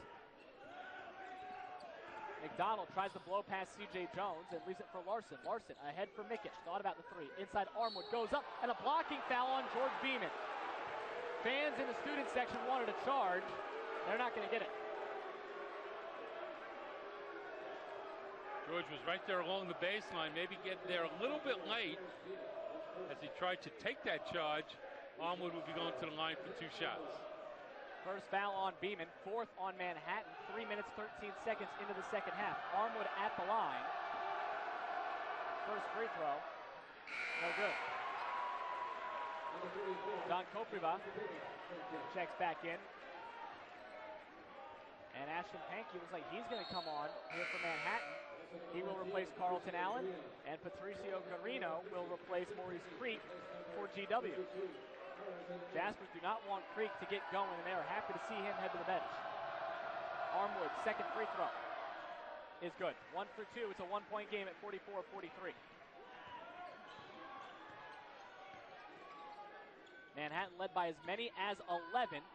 McDonald tries to blow past C.J. Jones and leaves it for Larson. Larson ahead for Mikic. Thought about the three. Inside Armwood goes up, and a blocking foul on George Beeman. Fans in the student section wanted a charge. They're not going to get it. George was right there along the baseline, maybe get there a little bit late as he tried to take that charge. Armwood would be going to the line for 2 shots. First foul on Beeman, 4th on Manhattan, 3 minutes, 13 seconds into the second half. Armwood at the line. First free throw, no good. John Kopriva checks back in. And Ashton Pankey looks like he's going to come on here for Manhattan. He will replace Carlton Allen, and Patricio Carino will replace Maurice Creek for GW. Jaspers do not want Creek to get going, and they are happy to see him head to the bench. Armwood, second free throw is good. 1 for 2. It's a 1-point game at 44-43. Manhattan led by as many as 11.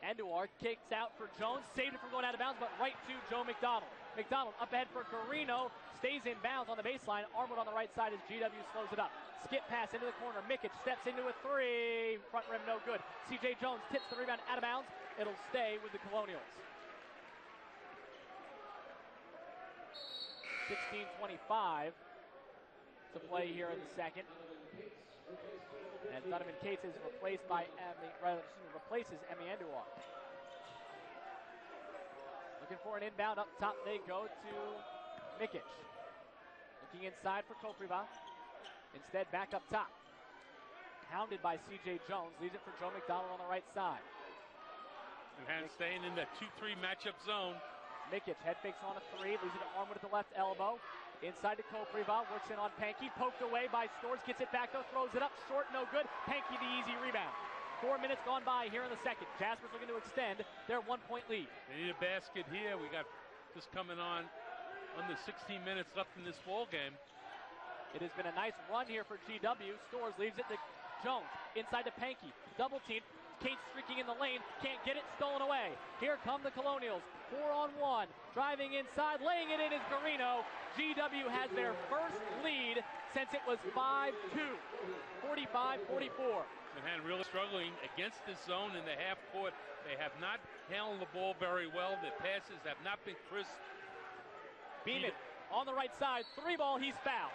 Andujar kicks out for Jones, saved it from going out of bounds, but right to Joe McDonald. McDonald up ahead for Carino, stays in bounds on the baseline. Armwood on the right side as GW slows it up. Skip pass into the corner. Mikic steps into a three. Front rim no good. C.J. Jones tips the rebound out of bounds. It'll stay with the Colonials. 16:25 to play here in the second. And Donovan Cates is replaced by replaces Emmy Andujar. Looking for an inbound up top. They go to Mikic. Looking inside for Kopriva. Instead, back up top. Hounded by C.J. Jones. Leaves it for Joe McDonald on the right side. And staying in the 2-3 matchup zone. Mikic head fakes on a three. Leaves it to Armwood at the left elbow. Inside to Kopriva. Works in on Pankey. Poked away by Stores. Gets it back though. Throws it up. Short, no good. Pankey the easy rebound. 4 minutes gone by here in the second. Jaspers looking to extend their 1-point lead. They need a basket here. We got just coming on under 16 minutes left in this ball game. It has been a nice run here for GW. Stores leaves it to Jones. Inside to Pankey. Double team. Kate streaking in the lane. Can't get it. Stolen away. Here come the Colonials. 4-on-1. Driving inside. Laying it in is Carino. GW has their first lead since it was 5-2. 45-44. Manhattan really struggling against this zone in the half court. They have not handled the ball very well. The passes have not been crisp. Beeman on the right side. 3-ball. He's fouled.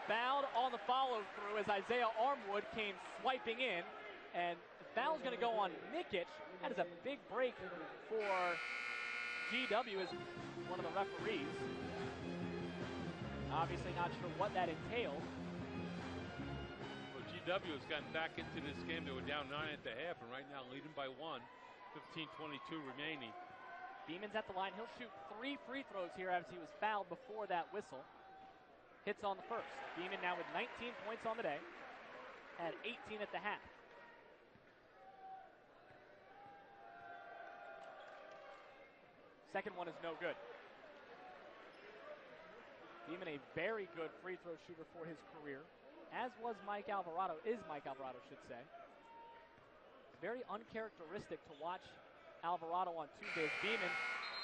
Fouled on the follow-through as Isaiah Armwood came swiping in. And the foul's going to go on Mikic. That is a big break for GW as one of the referees. Obviously not sure what that entailed. Well, GW has gotten back into this game. They were down 9 at the half, and right now leading by 1. 15:22 remaining. Beeman's at the line. He'll shoot 3 free throws here as he was fouled before that whistle. Hits on the first. Beeman now with 19 points on the day. Had 18 at the half. Second one is no good. Beeman a very good free throw shooter for his career, as was Mike Alvarado, should say. Very uncharacteristic to watch Alvarado on Tuesdays. Beeman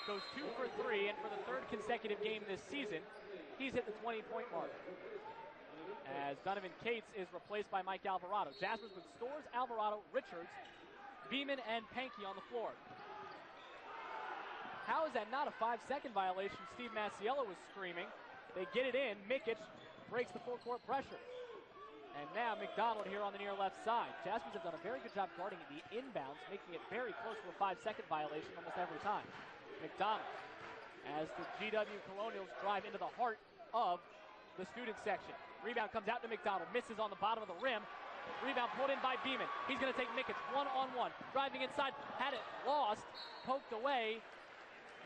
goes 2 for 3, and for the 3rd consecutive game this season, he's hit the 20-point mark. As Donovan Cates is replaced by Mike Alvarado. Jaspers with Stores, Alvarado, Richards, Beeman, and Pankey on the floor. How is that not a 5-second violation? Steve Masiello was screaming. They get it in. Mikic breaks the full court pressure. And now McDonald here on the near left side. Jaspers have done a very good job guarding the inbounds, making it very close to a 5-second violation almost every time. McDonald, as the GW Colonials drive into the heart of the student section. Rebound comes out to McDonald, misses on the bottom of the rim. Rebound pulled in by Beeman. He's going to take Mikic 1-on-1. Driving inside, had it lost, poked away.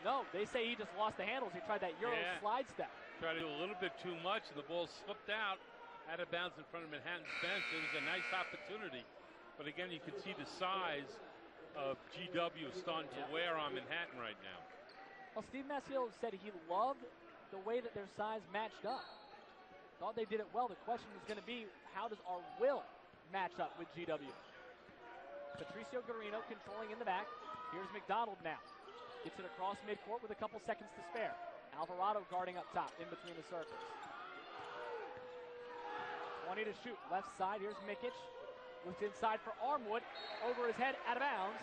No, they say he just lost the handles. He tried that Euro slide step. Tried to do a little bit too much, and the ball slipped out of bounds in front of Manhattan's bench. It was a nice opportunity. But again, you can see the size of GW starting to wear on Manhattan right now. Well, Steve Masiello said he loved the way that their size matched up. Thought they did it well. The question was going to be, how does our will match up with GW? Patricio Garino controlling in the back. Here's McDonald now. Gets it across midcourt with a couple seconds to spare. Alvarado guarding up top in between the circles. 20 to shoot. Left side. Here's Mikic. Looks inside for Armwood. Over his head, out of bounds.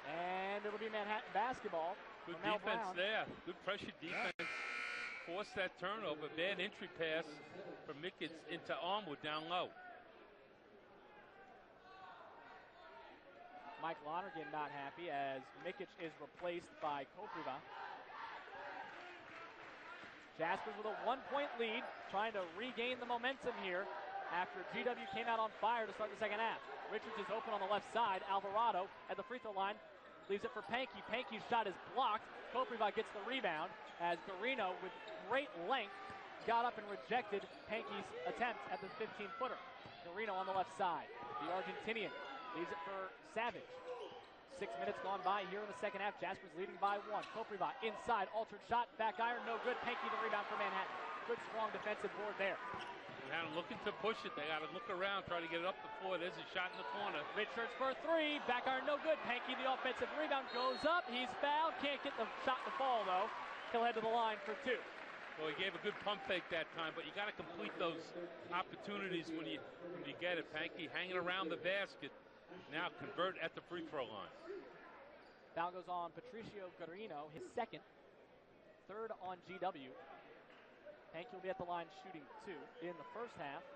And it'll be Manhattan basketball. Good Ramel defense Brown. there. Good pressure defense. Forced that turnover. Bad entry pass from Mikic into Armwood down low. Mike Lonergan not happy as Mikic is replaced by Kopriva. Jaspers with a 1-point lead, trying to regain the momentum here after GW came out on fire to start the second half. Richards is open on the left side. Alvarado at the free throw line leaves it for Pankey. Pankey's shot is blocked. Kopriva gets the rebound as Garino, with great length, got up and rejected Pankey's attempt at the 15-footer. Garino on the left side. The Argentinian leaves it for Savage. 6 minutes gone by here in the second half. Jaspers leading by 1. Kopriva inside, altered shot, back iron, no good. Pankey the rebound for Manhattan. Good, strong defensive board there. Manhattan looking to push it. They got to look around, try to get it up the floor. There's a shot in the corner. Richards for 3, back iron, no good. Pankey the offensive rebound goes up. He's fouled, can't get the shot to fall though. He'll head to the line for 2. Well, he gave a good pump fake that time, but you got to complete those opportunities when you get it. Pankey hanging around the basket. Now convert at the free throw line. Foul goes on Patricio Garino, his second. Third on GW. Pankey will be at the line shooting 2. In the first half,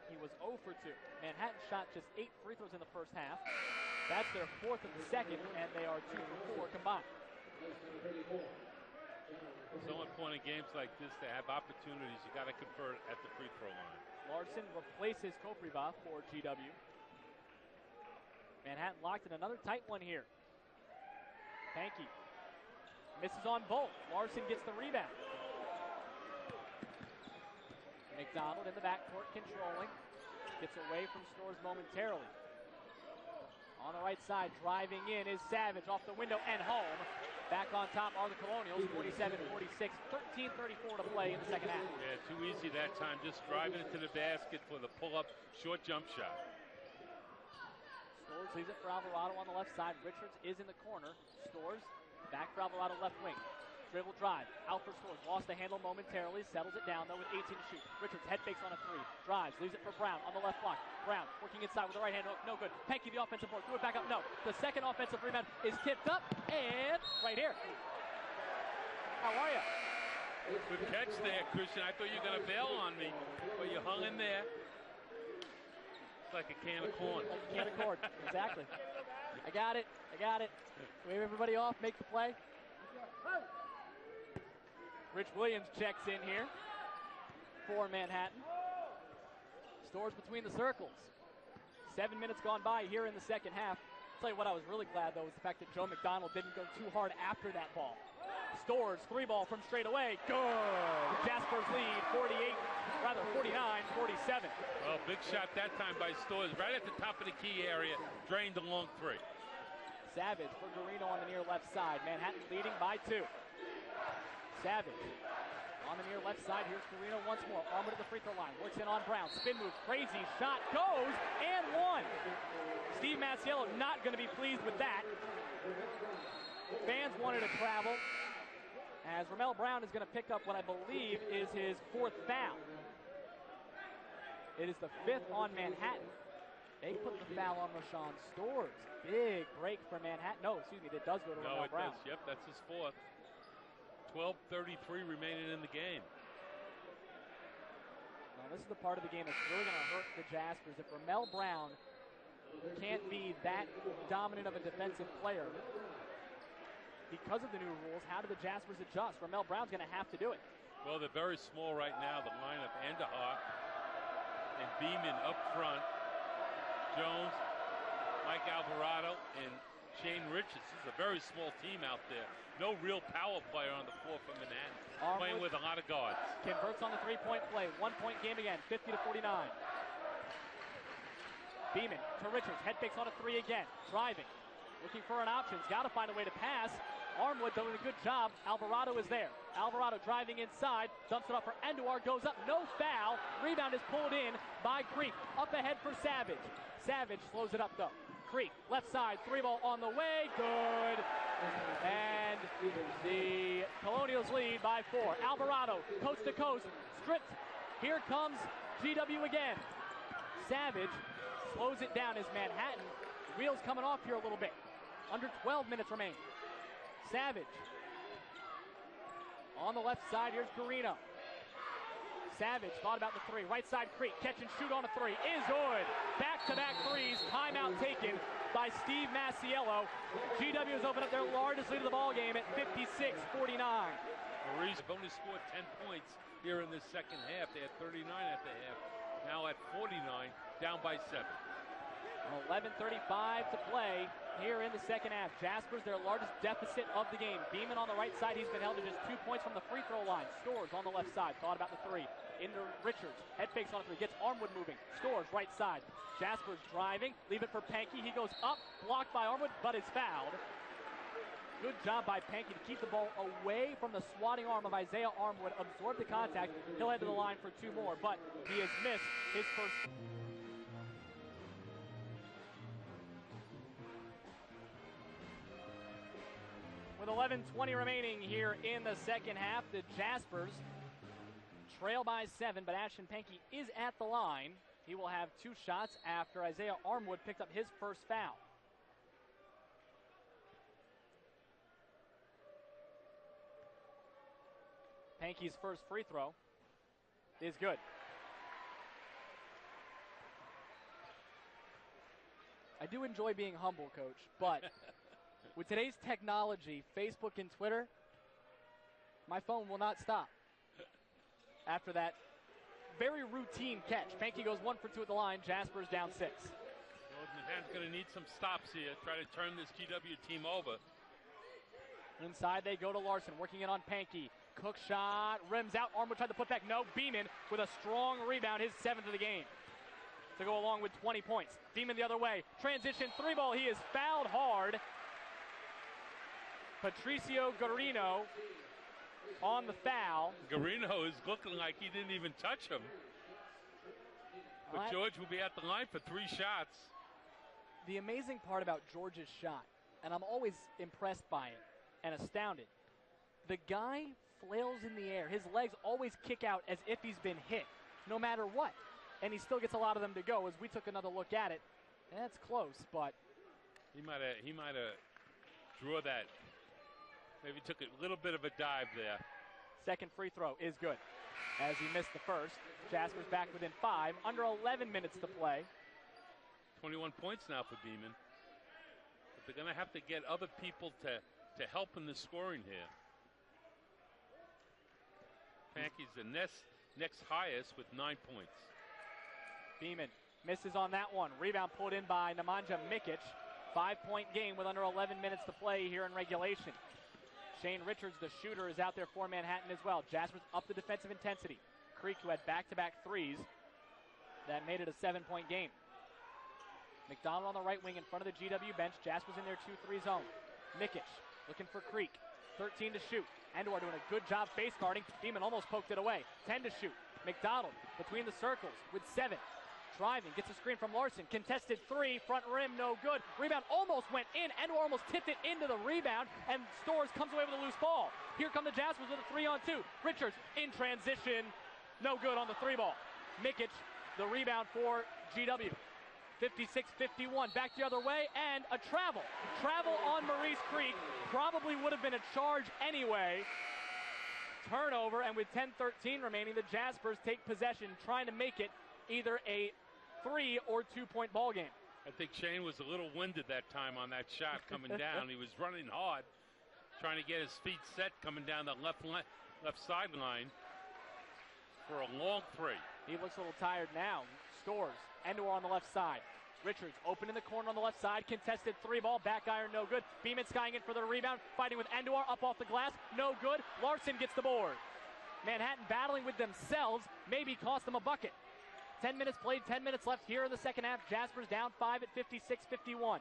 he was 0 for 2. Manhattan shot just 8 free throws in the first half. That's their 4th of the second, and they are 2 for 4 combined. So important in games like this to have opportunities. You got to convert at the free throw line. Larson replaces Kopriva for GW. Manhattan locked in another tight one here. Pankey misses on both. Larson gets the rebound. McDonald in the backcourt controlling. Gets away from Storrs momentarily. On the right side, driving in is Savage off the window and home. Back on top are the Colonials, 47-46, 13:34 to play in the second half. Yeah, too easy that time. Just driving it to the basket for the pull-up short jump shot. Storrs leaves it for Alvarado on the left side. Richards is in the corner. Storrs back for Alvarado left wing. Dribble drive. Out for Storrs. Lost the handle momentarily. Settles it down though with 18 to shoot. Richards head fakes on a 3. Drives. Leaves it for Brown on the left block. Brown working inside with the right hand hook. No good. Pankey the offensive board. Threw it back up. No. The second offensive rebound is tipped up. And right here. How are you? Good catch there, Christian. I thought you were going to bail on me, but you hung in there. It's like a can of corn. Like a can of corn. Exactly. I got it. I got it. Wave everybody off. Make the play. Rich Williams checks in here for Manhattan. Storrs between the circles. 7 minutes gone by here in the second half. I'll tell you what, I was really glad, though, was the fact that Joe McDonald didn't go too hard after that ball. Storrs, 3 ball from straight away. Good. Jaspers lead, 49-47. Well, big shot that time by Storrs. Right at the top of the key area. Drained a long 3. Savage for Garino on the near left side. Manhattan leading by 2. Savage on the near left side. Here's Garino once more. Armwood at the free throw line. Works in on Brown. Spin move. Crazy shot. Goes and 1. Steve Masiello not going to be pleased with that. Fans wanted to travel as Ramel Brown is going to pick up what I believe is his 4th foul. It is the 5th on Manhattan. They put the foul on Rashawn Storrs. Big break for Manhattan. No, excuse me. That does go to Ramel Brown. Does. Yep, that's his 4th. 12:33 remaining in the game. Now, this is the part of the game that's really going to hurt the Jaspers. If Ramel Brown can't be that dominant of a defensive player, because of the new rules, how do the Jaspers adjust? Ramel Brown's going to have to do it. Well, they're very small right now. The lineup, Endahart and Beeman up front. Jones, Mike Alvarado, and Shane Richards. This is a very small team out there. No real power player on the floor for Manhattan. Armwood playing with a lot of guards. Converts on the 3-point play. 1-point game again, 50-49. Beeman to Richards. Head fakes on a 3 again. Driving. Looking for an option. Got to find a way to pass. Armwood doing a good job. Alvarado is there. Alvarado driving inside. Dumps it off for Enduar. Goes up. No foul. Rebound is pulled in by Creek. Up ahead for Savage. Savage slows it up though. Creek, left side, 3-ball on the way, good. And the Colonials lead by 4. Alvarado, coast to coast, stripped. Here comes GW again. Savage slows it down as Manhattan. Wheels coming off here a little bit. Under 12 minutes remain. Savage. On the left side, here's Garino. Savage thought about the 3. Right side, Creek. Catch and shoot on a 3. Is good. Back-to-back threes. Timeout taken by Steve Masiello. GW has opened up their largest lead of the ball game at 56-49. Maurice have only scored 10 points here in the second half. They had 39 at the half. Now at 49, down by 7. 11:35 to play here in the second half. Jaspers, their largest deficit of the game. Beeman on the right side. He's been held to just 2 points from the free throw line. Stores on the left side. Thought about the 3. Into Richards. Head fakes on a 3. Gets Armwood moving. Stores right side. Jaspers driving. Leave it for Pankey. He goes up. Blocked by Armwood, but is fouled. Good job by Pankey to keep the ball away from the swatting arm of Isaiah Armwood. Absorb the contact. He'll head to the line for 2 more, but he has missed his first. With 11:20 remaining here in the second half, the Jaspers trail by 7, but Ashton Pankey is at the line. He will have 2 shots after Isaiah Armwood picked up his first foul. Pankey's first free throw is good. I do enjoy being humble, Coach, but with today's technology, Facebook and Twitter, my phone will not stop. After that very routine catch, Pankey goes 1 for 2 at the line. Jaspers down 6. Well, Manhattan's going to need some stops here. Try to turn this GW team over. Inside they go to Larson, working it on Pankey. Cook shot, rims out. Armwood tried to put back. No. Beeman with a strong rebound, his 7th of the game, to go along with 20 points. Beeman the other way. Transition 3-ball. He is fouled hard. Patricio Garino on the foul. Garino is looking like he didn't even touch him. But George will be at the line for 3 shots. The amazing part about George's shot, and I'm always impressed by it and astounded, the guy flails in the air. His legs always kick out as if he's been hit, no matter what. And he still gets a lot of them to go. As we took another look at it, that's close, but he might have drew that. Maybe took a little bit of a dive there. Second free throw is good, as he missed the first. Jaspers back within 5. Under 11 minutes to play. 21 points now for Beeman. But they're going to have to get other people to help in the scoring here. Pankey's the next highest with 9 points. Beeman misses on that one. Rebound pulled in by Nemanja Mikic. 5-point game with under 11 minutes to play here in regulation. Shane Richards, the shooter, is out there for Manhattan as well. Jaspers up the defensive intensity. Creek, who had back-to-back threes, that made it a 7-point game. McDonald on the right wing in front of the GW bench. Jaspers in their 2-3 zone. Mikic looking for Creek. 13 to shoot. Andujar doing a good job face guarding. Beeman almost poked it away. 10 to shoot. McDonald between the circles with 7. Driving, gets a screen from Larson. Contested 3, front rim, no good. Rebound almost went in. Andujar almost tipped it into the rebound, and Stores comes away with a loose ball. Here come the Jaspers with a 3-on-2. Richards in transition, no good on the 3-ball. Mikic, the rebound for GW. 56-51, back the other way, and a travel. Travel on Maurice Creek. Probably would have been a charge anyway. Turnover, and with 10:13 remaining, the Jaspers take possession, trying to make it either a 3 or 2-point ball game. I think Shane was a little winded that time on that shot coming down. He was running hard, trying to get his feet set coming down the left sideline for a long 3. He looks a little tired now. Stores. Andujar on the left side. Richards open in the corner on the left side. Contested 3-ball. Back iron, no good. Beeman skying in for the rebound. Fighting with Andujar up off the glass. No good. Larson gets the board. Manhattan battling with themselves. Maybe cost them a bucket. 10 minutes played, 10 minutes left here in the second half. Jaspers down 5 at 56-51.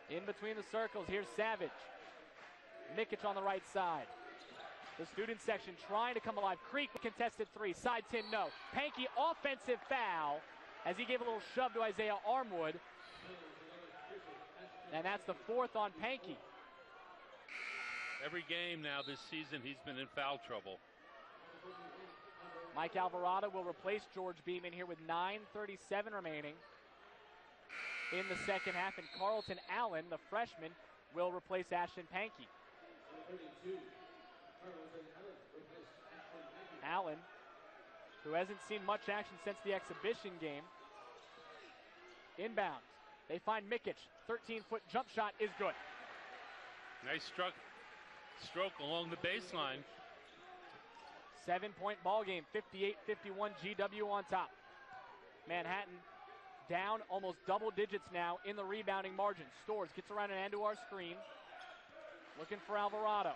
In between the circles, here's Savage. Mikic on the right side. The student section trying to come alive. Creek contested 3. Side 10, no. Pankey offensive foul. as he gave a little shove to Isaiah Armwood. And that's the fourth on Pankey. Every game now this season, he's been in foul trouble. Mike Alvarado will replace George Beeman here with 9:37 remaining in the second half. And Carlton Allen, the freshman, will replace Ashton Pankey. Allen, who hasn't seen much action since the exhibition game. Inbound. They find Mikic. 13-foot jump shot is good. Nice stroke along the baseline. 7-point ball game. 58-51 GW on top. Manhattan down almost double digits now in the rebounding margin. Storrs gets around an Andujar screen. Looking for Alvarado.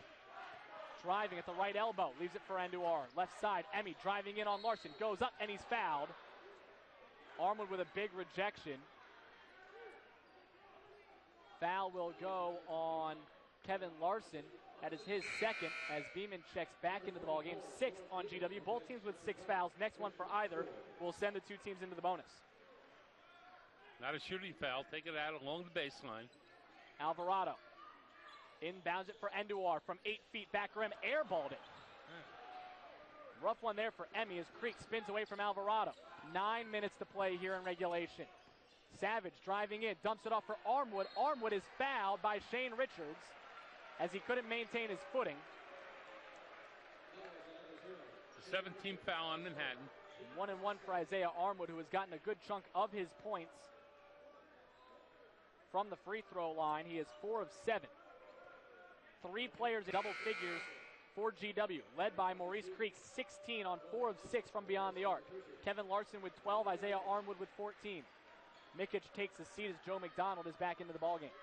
Driving at the right elbow. Leaves it for Andujar. Left side. Emmy driving in on Larson. Goes up and he's fouled. Armwood with a big rejection. Foul will go on Kevin Larson. That is his second as Beeman checks back into the ballgame. Sixth on GW. Both teams with 6 fouls. Next one for either will send the two teams into the bonus. Not a shooting foul. Take it out along the baseline. Alvarado inbounds it for Andujar from 8 feet back rim. Airballed it. Rough one there for Emmy as Creek spins away from Alvarado. 9 minutes to play here in regulation. Savage driving in, dumps it off for Armwood. Armwood is fouled by Shane Richards as he couldn't maintain his footing. The 17th foul on Manhattan. 1-1 for Isaiah Armwood, who has gotten a good chunk of his points from the free throw line. He is 4 of 7. 3 players in double figures for GW, led by Maurice Creek, 16 on 4 of 6 from beyond the arc. Kevin Larson with 12, Isaiah Armwood with 14. Mikic takes a seat as Joe McDonald is back into the ballgame.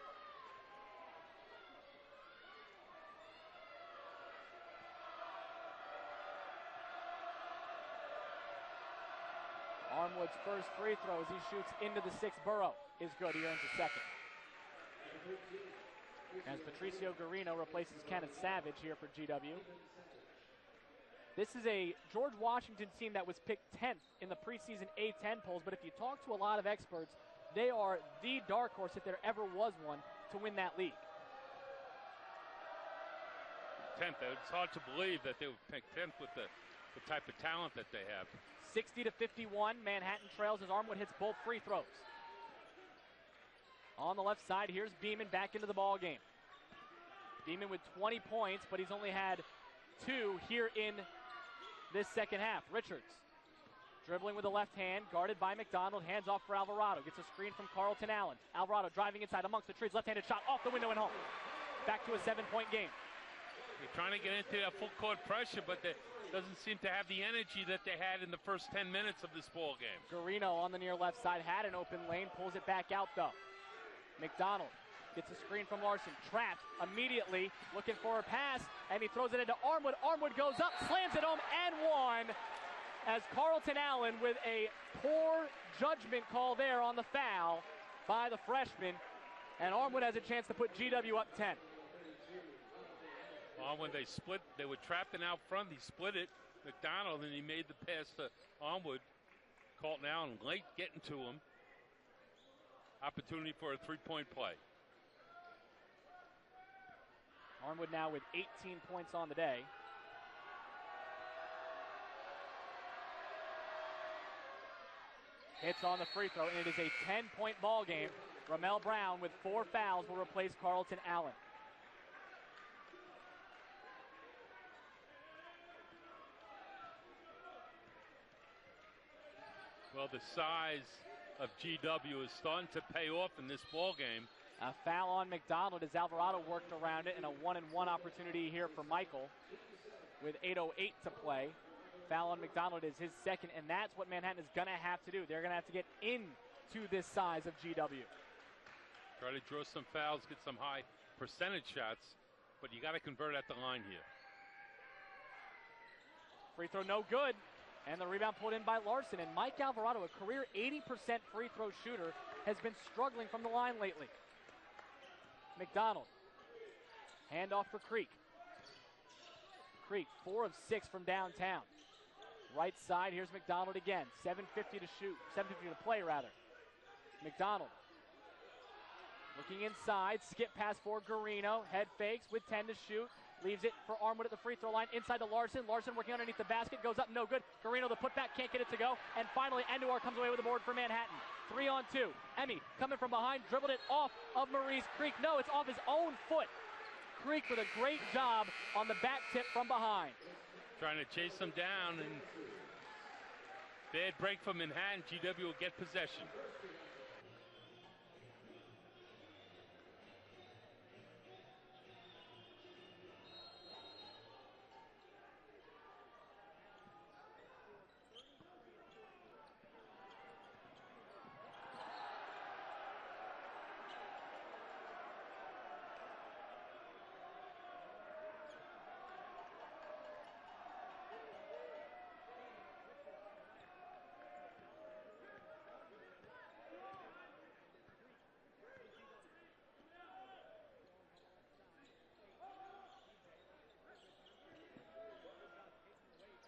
Armwood's first free throw as he shoots into the 6th Burrow is good. He earns a second. As Patricio Garino replaces Kenneth Savage here for GW. This is a George Washington team that was picked 10th in the preseason A10 polls, but if you talk to a lot of experts, they are the dark horse, if there ever was one, to win that league. 10th. It's hard to believe that they would pick 10th with the type of talent that they have. 60-51, Manhattan trails as Armwood hits both free throws. On the left side, here's Beeman back into the ball game. Beeman with 20 points, but he's only had 2 here in this second half. Richards dribbling with the left hand, guarded by McDonald, hands off for Alvarado. Gets a screen from Carlton Allen. Alvarado driving inside amongst the trees, left-handed shot off the window and home. Back to a 7-point game. They're trying to get into that full court pressure, but they doesn't seem to have the energy that they had in the first 10 minutes of this ball game. Garino on the near left side had an open lane, pulls it back out though. McDonald gets a screen from Larson, trapped immediately, looking for a pass, and he throws it into Armwood. Armwood goes up, slams it home, and one. As Carlton Allen with a poor judgment call there on the foul by the freshman, and Armwood has a chance to put GW up 10. Well, when they split, they were trapped and out front. He split it, McDonald, and he made the pass to Armwood. Carlton Allen late getting to him. Opportunity for a 3-point play. Armwood now with 18 points on the day. Hits on the free throw, and it is a 10-point ball game. Ramel Brown with 4 fouls will replace Carlton Allen. Well, the size of GW is starting to pay off in this ball game. A foul on McDonald as Alvarado worked around it, and a 1-and-1 opportunity here for Michael with 8:08 to play. Foul on McDonald is his second, and that's what Manhattan is going to have to do. They're going to have to get into this size of GW. Try to draw some fouls, get some high percentage shots, but you got to convert at the line here. Free throw no good, and the rebound pulled in by Larson. And Mike Alvarado, a career 80% free throw shooter, has been struggling from the line lately. McDonald, handoff for Creek. Creek, 4 of 6 from downtown. Right side, here's McDonald again. 7:50 to shoot, 7:50 to play rather. McDonald looking inside, skip pass for Garino, head fakes with 10 to shoot, leaves it for Armwood at the free throw line, inside to Larson. Larson working underneath the basket, goes up, no good. Garino the putback, can't get it to go, and finally Andujar comes away with the board for Manhattan. 3-on-2, Emmy coming from behind, dribbled it off of Maurice Creek. No, it's off his own foot. Creek with a great job on the back tip from behind. Trying to chase them down, and bad break from Manhattan. GW will get possession.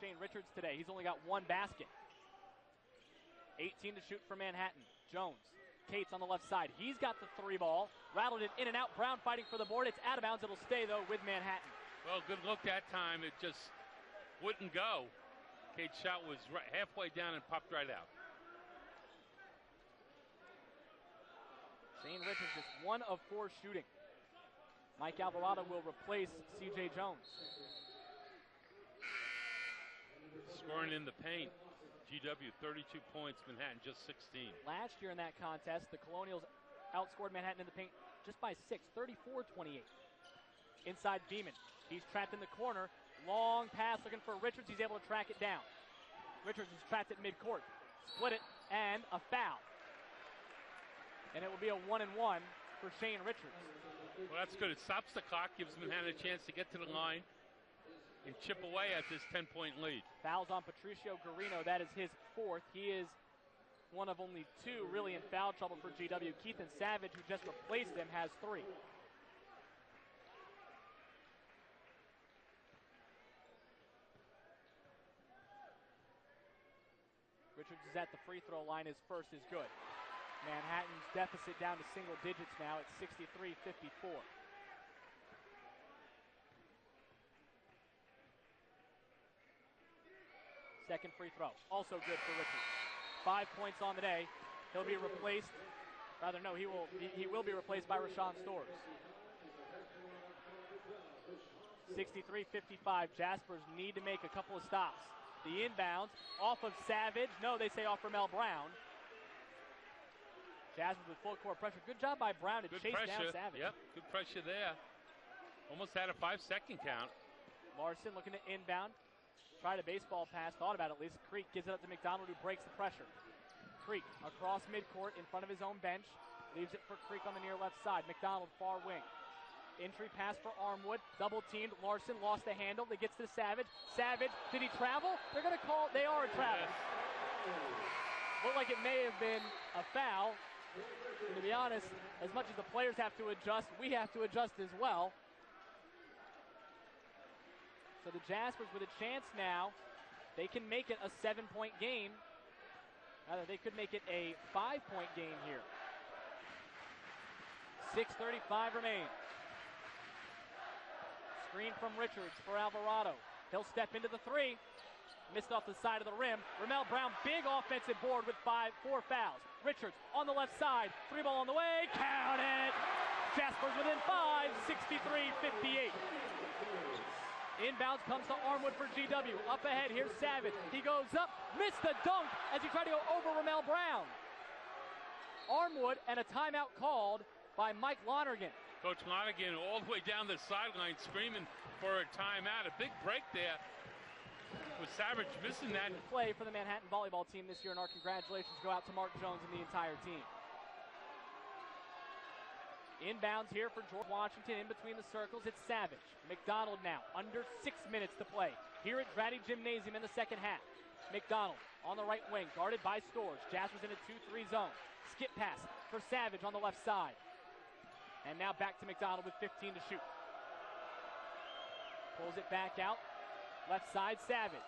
Shane Richards today. He's only got one basket. 18 to shoot for Manhattan. Jones. Cates on the left side. He's got the three ball. Rattled it in and out. Brown fighting for the board. It's out of bounds. It'll stay, though, with Manhattan. Well, good look that time. It just wouldn't go. Cates' shot was halfway down and popped right out. Shane Richards just 1 of 4 shooting. Mike Alvarado will replace C.J. Jones. Scoring in the paint. GW 32 points, Manhattan just 16. Last year in that contest, the Colonials outscored Manhattan in the paint just by 6, 34-28. Inside Beeman. He's trapped in the corner. Long pass looking for Richards. He's able to track it down. Richards is trapped at midcourt. Split it, and a foul. And it will be a 1-and-1 for Shane Richards. Well, that's good. It stops the clock, gives Manhattan a chance to get to the line and chip away at this 10-point lead. Fouls on Patricio Garino. That is his 4th. He is one of only 2 really in foul trouble for GW. Keithan Savage, who just replaced him, has 3. Richards is at the free throw line. His first is good. Manhattan's deficit down to single digits now at 63-54. Second free throw, also good for Richards. 5 points on the day. He'll be replaced. Rather, no, he will be replaced by Rashawn Stores. 63-55. Jaspers need to make a couple of stops. The inbounds off of Savage. No, they say off Ramel Brown. Jaspers with full court pressure. Good job by Brown to chase down Savage. Yep, good pressure there. Almost had a 5-second count. Larson looking to inbound. Tried a baseball pass, thought about it at least. Creek gives it up to McDonald, who breaks the pressure. Creek across midcourt in front of his own bench. Leaves it for Creek on the near left side. McDonald, far wing. Entry pass for Armwood. Double teamed. Larson lost the handle. It gets to Savage. Savage, did he travel? They're going to call, they are a travel. Yes. Looked like it may have been a foul. And to be honest, as much as the players have to adjust, we have to adjust as well. So the Jaspers with a chance now. They can make it a 7-point game. Rather, they could make it a 5-point game here. 6:35 remains. Screen from Richards for Alvarado. He'll step into the 3. Missed off the side of the rim. Ramel Brown, big offensive board with 4 fouls. Richards on the left side. 3 ball on the way. Count it! Jaspers within 5, 63-58. Inbounds comes to Armwood for GW. Up ahead, here's Savage. He goes up, missed the dunk as he tried to go over Ramel Brown. Armwood, and a timeout called by Mike Lonergan. Coach Lonergan all the way down the sideline screaming for a timeout. A big break there with Savage missing that. Play for the Manhattan volleyball team this year, and our congratulations go out to Mark Jones and the entire team. Inbounds here for George Washington in between the circles. It's Savage. McDonald now, under 6 minutes to play. Here at Draddy Gymnasium in the second half. McDonald on the right wing, guarded by Storrs. Jaspers in a 2-3 zone. Skip pass for Savage on the left side. And now back to McDonald with 15 to shoot. Pulls it back out. Left side, Savage.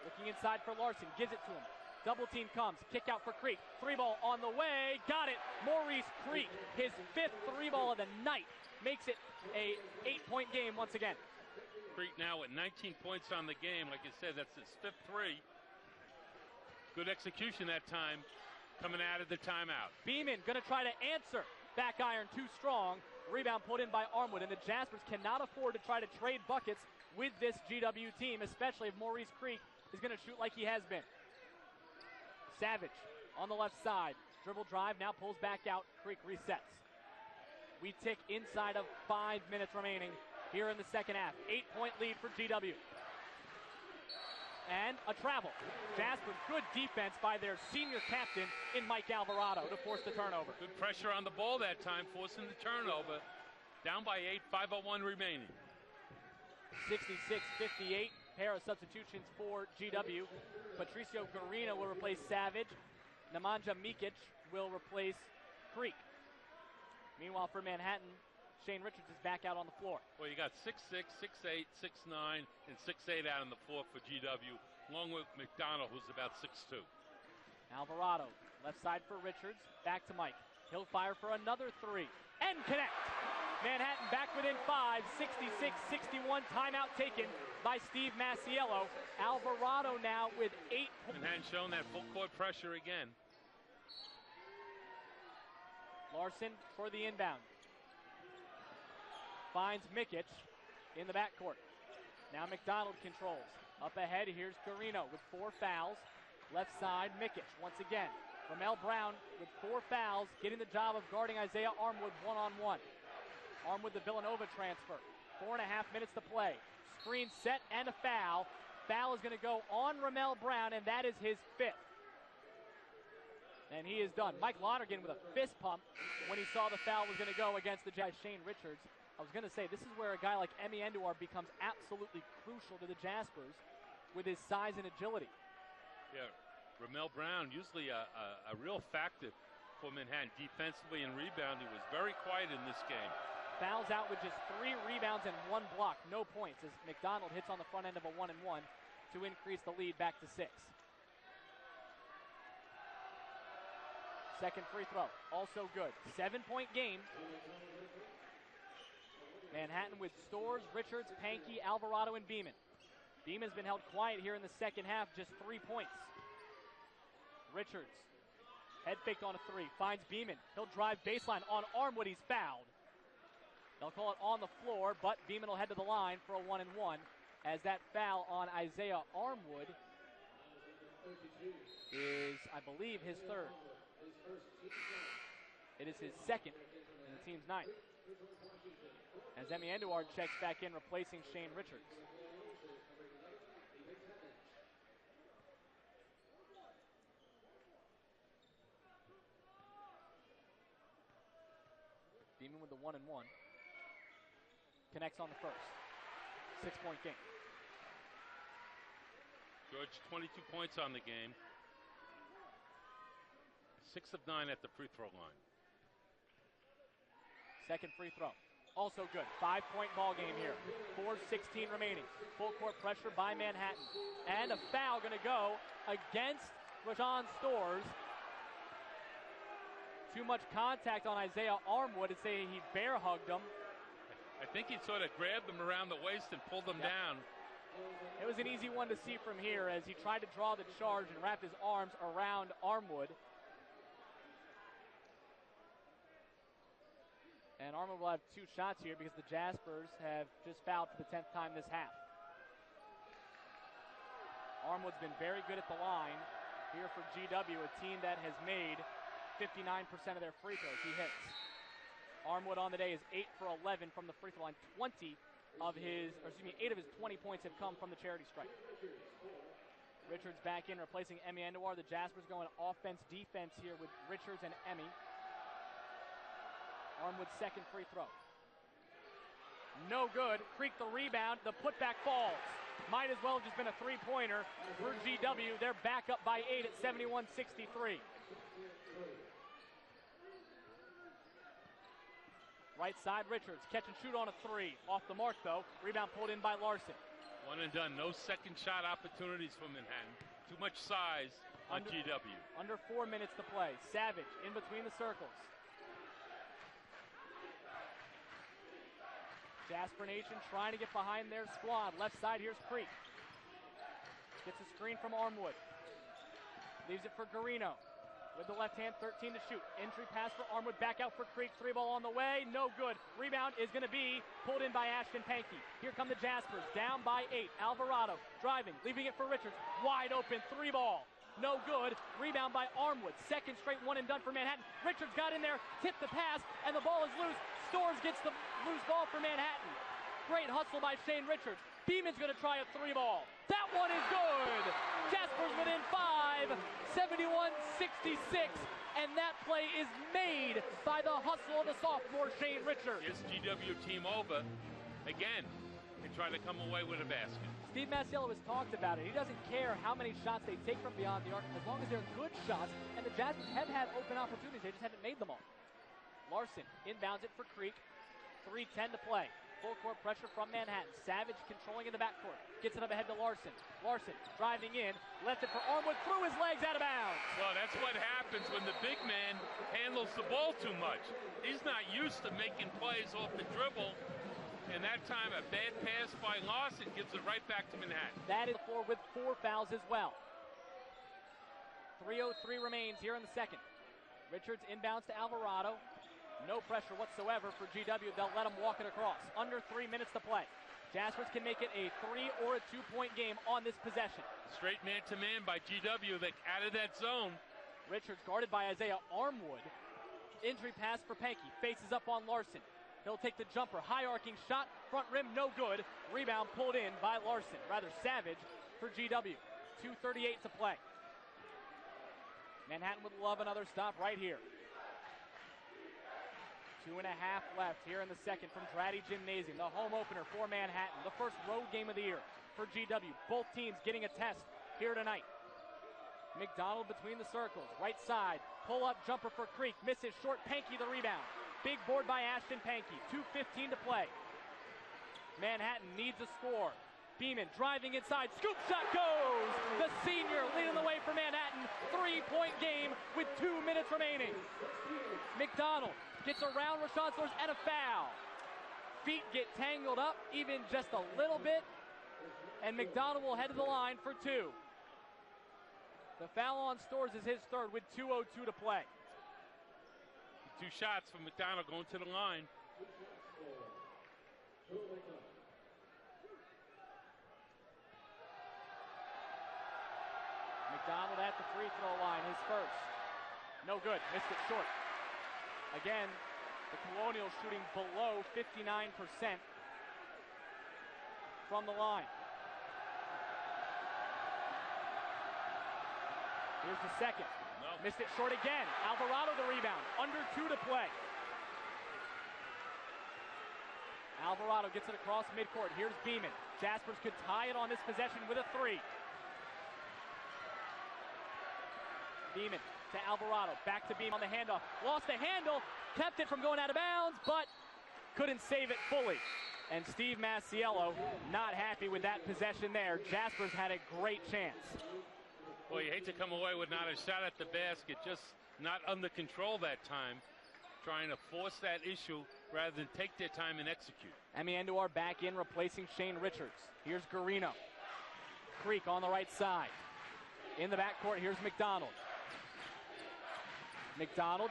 Looking inside for Larson, gives it to him. Double team comes, kick out for Creek. 3-ball on the way, got it. Maurice Creek, his 5th 3-ball of the night, makes it a 8-point game once again. Creek now with 19 points on the game. Like I said, that's his 5th 3. Good execution that time, coming out of the timeout. Beeman gonna try to answer. Back iron too strong. Rebound put in by Armwood, and the Jaspers cannot afford to try to trade buckets with this GW team, especially if Maurice Creek is gonna shoot like he has been. Savage on the left side. Dribble drive, now pulls back out. Creek resets. We tick inside of 5 minutes remaining here in the second half. 8-point lead for GW. And a travel. Jaspers, good defense by their senior captain in Mike Alvarado to force the turnover. Good pressure on the ball that time, forcing the turnover. Down by 8, 5:01 remaining. 66-58. Pair of substitutions for GW. Patricio Garina will replace Savage. Nemanja Mikic will replace Creek. Meanwhile, for Manhattan, Shane Richards is back out on the floor. Well, you got 6'6", 6'8", 6'9", and 6'8" out on the floor for GW, along with McDonald, who's about 6'2". Alvarado, left side for Richards. Back to Mike. He'll fire for another 3. And connect. Manhattan back within 5, 66-61. Timeout taken by Steve Masiello. Alvarado now with 8 points. Manhattan showing that full court pressure again. Larson for the inbound. Finds Mikic in the backcourt. Now McDonald controls. Up ahead, here's Garino with 4 fouls. Left side, Mikic once again. Ramel Brown with 4 fouls, getting the job of guarding Isaiah Armwood one-on-one. Armwood, the Villanova transfer. 4.5 minutes to play. Screen set and a foul. Foul is going to go on Ramel Brown, and that is his 5th. And he is done. Mike Lonergan with a fist pump when he saw the foul was going to go against the Shane Richards. I was going to say, this is where a guy like Emi Enduar becomes absolutely crucial to the Jaspers with his size and agility. Yeah, Ramel Brown, usually a real factor for Manhattan defensively and rebounding, was very quiet in this game. Fouls out with just 3 rebounds and 1 block, no points, as McDonald hits on the front end of a 1-and-1 to increase the lead back to 6. Second free throw, also good. 7-point game. Manhattan with Storrs, Richards, Pankey, Alvarado, and Beeman. Beeman's been held quiet here in the second half, just 3 points. Richards, head faked on a 3, finds Beeman. He'll drive baseline on Armwood, he's fouled. They'll call it on the floor, but Beeman will head to the line for a 1-and-1 as that foul on Isaiah Armwood is, I believe, his 3rd. It is his 2nd and the team's 9th. As Emi Enduar checks back in, replacing Shane Richards. Beeman with the 1-and-1. Connects on the first. 6-point game. George, 22 points on the game. 6 of 9 at the free throw line. Second free throw. Also good. 5-point ball game here. 4:16 remaining. Full court pressure by Manhattan. And a foul going to go against Rajon Storrs. Too much contact on Isaiah Armwood to say he bear hugged him. I think he sort of grabbed him around the waist and pulled him down. It was an easy one to see from here as he tried to draw the charge and wrap his arms around Armwood. And Armwood will have 2 shots here because the Jaspers have just fouled for the 10th time this half. Armwood's been very good at the line here for GW, a team that has made 59% of their free throws. He hits. Armwood on the day is 8 for 11 from the free throw line. 8 of his 20 points have come from the charity stripe. Richards back in, replacing Emi Enduar. The Jaspers going offense-defense here with Richards and Emi. Armwood's second free throw. No good. Creek the rebound. The putback falls. Might as well have just been a 3-pointer for GW. They're back up by 8 at 71-63. Right side, Richards. Catch and shoot on a 3. Off the mark, though. Rebound pulled in by Larson. One and done. No second shot opportunities for Manhattan. Too much size on GW. Under 4 minutes to play. Savage in between the circles. Jasper Nation trying to get behind their squad. Left side, here's Creek. Gets a screen from Armwood. Leaves it for Garino. With the left hand, 13 to shoot. Entry pass for Armwood, back out for Creek. 3-ball on the way, no good. Rebound is going to be pulled in by Ashton Pankey. Here come the Jaspers, down by 8. Alvarado driving, leaving it for Richards. Wide open, 3-ball. No good. Rebound by Armwood. Second straight one and done for Manhattan. Richards got in there, tipped the pass, and the ball is loose. Storrs gets the loose ball for Manhattan. Great hustle by Shane Richards. Beeman's going to try a 3-ball. That one is good. Jaspers within 5, 71-66, and that play is made by the hustle of the sophomore Shane Richards. Here's GW team over again and try to come away with a basket. Steve Masiello has talked about it. He doesn't care how many shots they take from beyond the arc, as long as they're good shots. And the Jaspers have had open opportunities. They just haven't made them all. Larson inbounds it for Creek. 3:10 to play. Full court pressure from Manhattan. Savage controlling in the backcourt. Gets it up ahead to Larson. Larson driving in. Left it for Armwood. Threw his legs out of bounds. Well, that's what happens when the big man handles the ball too much. He's not used to making plays off the dribble. And that time, a bad pass by Larson gives it right back to Manhattan. That is the floor with 4 fouls as well. 3:03 remains here in the second. Richards inbounds to Alvarado. No pressure whatsoever for GW. They'll let him walk it across. Under 3 minutes to play. Jaspers can make it a 3 or a 2-point game on this possession. Straight man-to-man by GW. They out of that zone. Richards guarded by Isaiah Armwood. Entry pass for Pankey. Faces up on Larson. He'll take the jumper. High arcing shot. Front rim, no good. Rebound pulled in by Larson. Rather Savage for GW. 2:38 to play. Manhattan would love another stop right here. 2.5 left here in the second from Draddy Gymnasium. The home opener for Manhattan. The first road game of the year for GW. Both teams getting a test here tonight. McDonald between the circles. Right side. Pull-up jumper for Creek. Misses short. Pankey the rebound. Big board by Ashton Pankey. 2:15 to play. Manhattan needs a score. Beeman driving inside. Scoop shot goes. The senior leading the way for Manhattan. 3-point game with 2 minutes remaining. McDonald gets around Rashawn Storrs and a foul. Feet get tangled up even just a little bit. And McDonald will head to the line for 2. The foul on Storrs is his third with 2:02 to play. 2 shots from McDonald going to the line. McDonald at the free throw line, his first. No good, missed it short. Again, the Colonials shooting below 59% from the line. Here's the second. No. Missed it short again. Alvarado the rebound. Under 2 to play. Alvarado gets it across midcourt. Here's Beeman. Jaspers could tie it on this possession with a 3. Beeman to Alvarado. Back to Beeman on the handoff. Lost the handle. Kept it from going out of bounds, but couldn't save it fully. And Steve Masiello not happy with that possession there. Jaspers had a great chance. Well, you hate to come away with not a shot at the basket, just not under control that time, trying to force that issue rather than take their time and execute. Emi Andujar back in, replacing Shane Richards. Here's Garino. Creek on the right side. In the backcourt, here's McDonald. McDonald,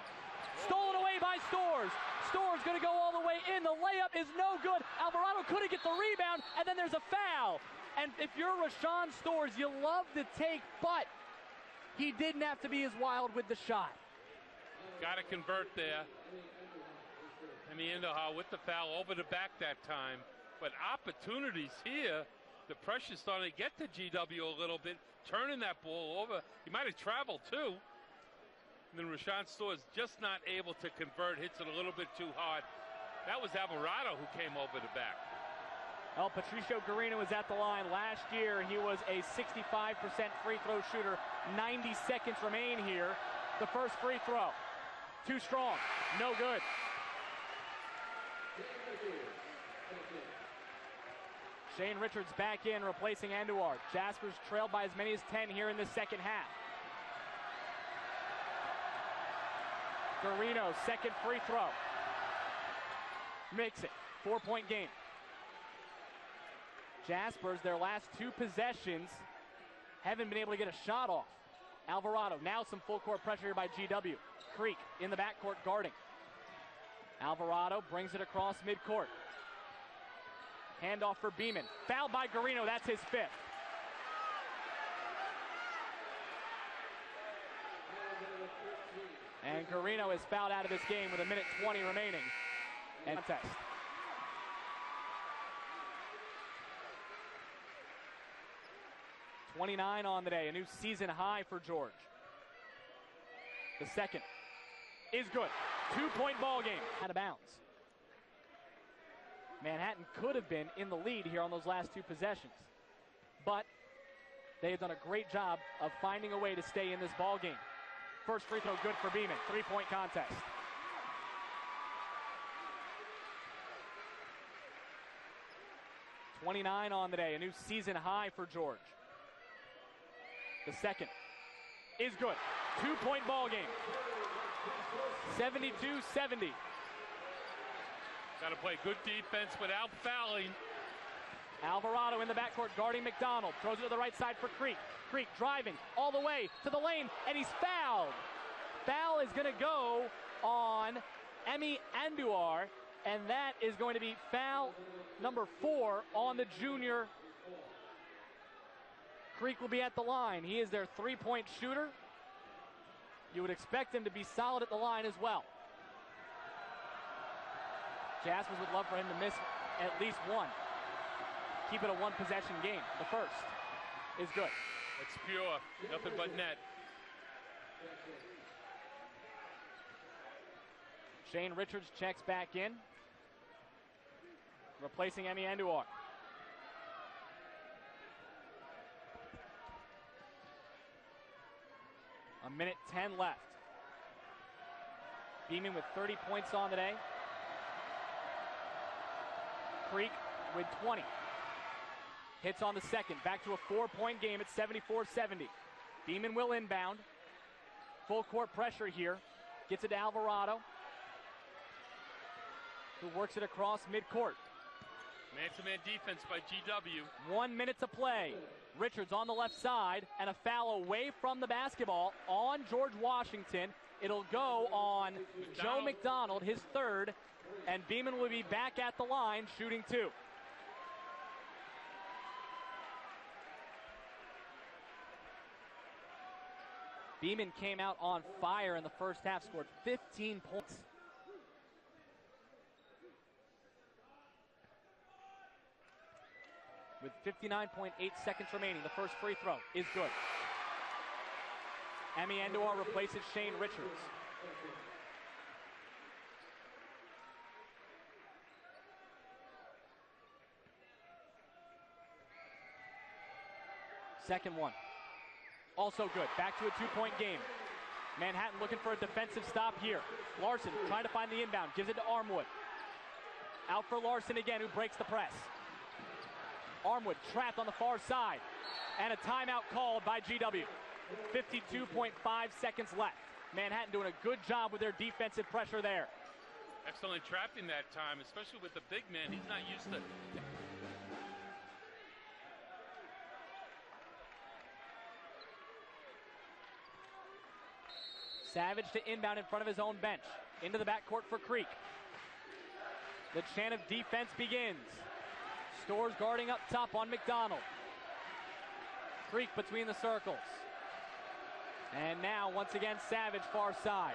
stolen away by Storrs. Storrs going to go all the way in. The layup is no good. Alvarado couldn't get the rebound, and then there's a foul. And if you're Rashawn Storrs, you love the take, but he didn't have to be as wild with the shot. Got to convert there. Emi Andujar with the foul over the back that time. But opportunities here. The pressure's starting to get to GW a little bit, turning that ball over. He might have traveled too. And then Rashawn Storrs just not able to convert, hits it a little bit too hard. That was Alvarado who came over the back. Well, Patricio Garino was at the line. Last year, he was a 65% free throw shooter. 90 seconds remain here. The first free throw. Too strong. No good. Shane Richards back in, replacing Andujar. Jaspers trailed by as many as 10 here in the second half. Garino, second free throw. Makes it. 4-point game. Jaspers, their last two possessions, haven't been able to get a shot off. Alvarado, now some full court pressure here by GW. Creek in the backcourt guarding. Alvarado brings it across midcourt. Handoff for Beeman. Fouled by Garino, that's his fifth. And Garino is fouled out of this game with 1:20 remaining. And contest. .29 on the day, a new season high for George. The second is good. 2-point ball game. Out of bounds. Manhattan could have been in the lead here on those last two possessions, but they have done a great job of finding a way to stay in this ball game. First free throw good for Beeman. 3-point contest. .29 on the day, a new season high for George. The second is good. 2-point ball game. 72-70. Got to play good defense without fouling. Alvarado in the backcourt guarding McDonald. Throws it to the right side for Creek. Creek driving all the way to the lane, and he's fouled. Foul is going to go on Emi Andujar, and that is going to be foul number 4 on the junior. Creek will be at the line. He is their 3-point shooter. You would expect him to be solid at the line as well. Jaspers would love for him to miss at least one. Keep it a one-possession game. The first is good. It's pure, nothing but net. Shane Richards checks back in, replacing Emi Andujar. A 1:10 left. Beeman with 30 points on the day. Creek with 20. Hits on the second. Back to a 4-point game at 74-70. Beeman will inbound. Full court pressure here. Gets it to Alvarado, who works it across midcourt. Man-to-man defense by GW. 1 minute to play. Richards on the left side, and a foul away from the basketball on George Washington. It'll go on Joe McDonald, his third, and Beeman will be back at the line shooting 2. Beeman came out on fire in the first half, scored 15 points. With 59.8 seconds remaining, the first free throw is good. Emi Andujar replaces Shane Richards. Second one. Also good. Back to a 2-point game. Manhattan looking for a defensive stop here. Larson trying to find the inbound. Gives it to Armwood. Out for Larson again, who breaks the press. Armwood trapped on the far side. And a timeout called by GW. 52.5 seconds left. Manhattan doing a good job with their defensive pressure there. Excellent trapping that time, especially with the big man. He's not used to. Savage to inbound in front of his own bench. Into the backcourt for Creek. The chant of defense begins. Stores guarding up top on McDonald. Creek between the circles. And now, once again, Savage far side.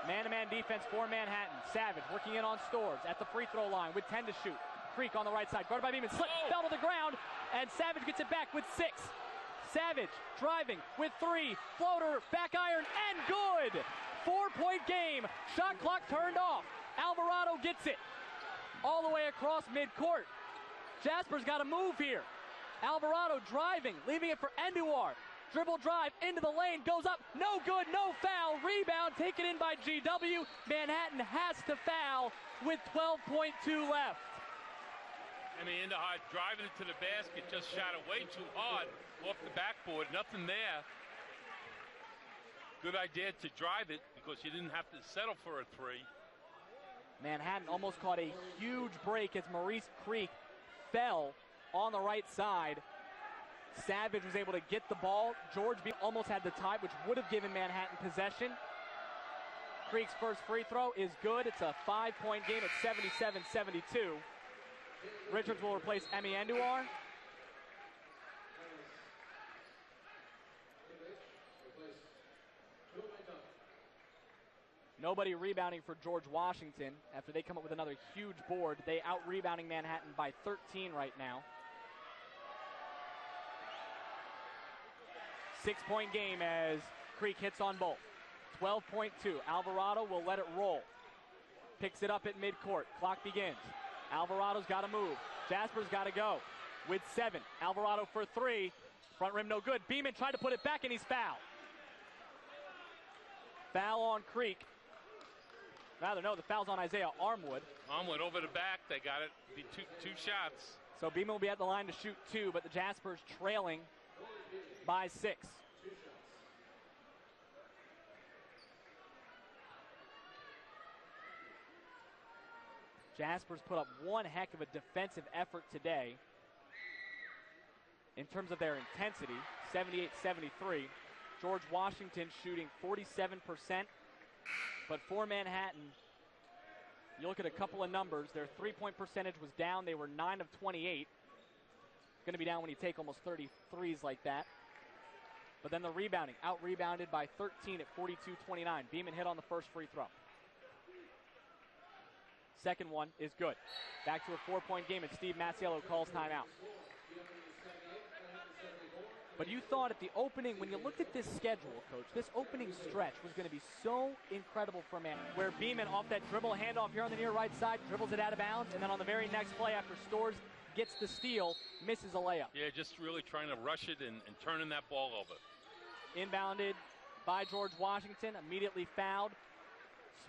Man-to-man defense for Manhattan. Savage working in on Stores at the free throw line with 10 to shoot. Creek on the right side, guarded by Beeman. Slip, fell to the ground, and Savage gets it back with 6. Savage driving with 3. Floater, back iron, and good! 4-point game. Shot clock turned off. Alvarado gets it all the way across midcourt. Jaspers got to move here. Alvarado driving, leaving it for Andujar. Dribble drive into the lane, goes up, no good, no foul. Rebound taken in by GW. Manhattan has to foul with 12.2 left. I mean, Inderhart driving it to the basket, just shot it way too hard off the backboard. Nothing there. Good idea to drive it because you didn't have to settle for a three. Manhattan almost caught a huge break as Maurice Creek fell on the right side. Savage was able to get the ball. George Beam almost had the tie, which would have given Manhattan possession. Creek's first free throw is good. It's a 5-point game at 77-72. Richards will replace Emi Andujar. Nobody rebounding for George Washington after they come up with another huge board. They out-rebounding Manhattan by 13 right now. 6-point game as Creek hits on both. 12.2. Alvarado will let it roll. Picks it up at midcourt. Clock begins. Alvarado's got to move. Jasper's got to go. With 7. Alvarado for 3. Front rim no good. Beeman tried to put it back and he's fouled. Foul on Creek. Rather, no, the foul's on Isaiah Armwood. Armwood over the back. They got it. Be two shots. So Beeman will be at the line to shoot 2, but the Jaspers trailing by 6. Jaspers put up one heck of a defensive effort today in terms of their intensity, 78-73. George Washington shooting 47%. But for Manhattan, you look at a couple of numbers. Their three-point percentage was down. They were 9 of 28. Going to be down when you take almost 30 threes like that. But then the rebounding, out-rebounded by 13 at 42-29. Beeman hit on the first free throw. Second one is good. Back to a 4-point game, and Steve Masiello calls timeout. But you thought at the opening, when you looked at this schedule, Coach, this opening stretch was going to be so incredible for Manhattan, where Beeman off that dribble handoff here on the near right side, dribbles it out of bounds, and then on the very next play after Storrs gets the steal, misses a layup. Yeah, just really trying to rush it and turning that ball over. Inbounded by George Washington, immediately fouled.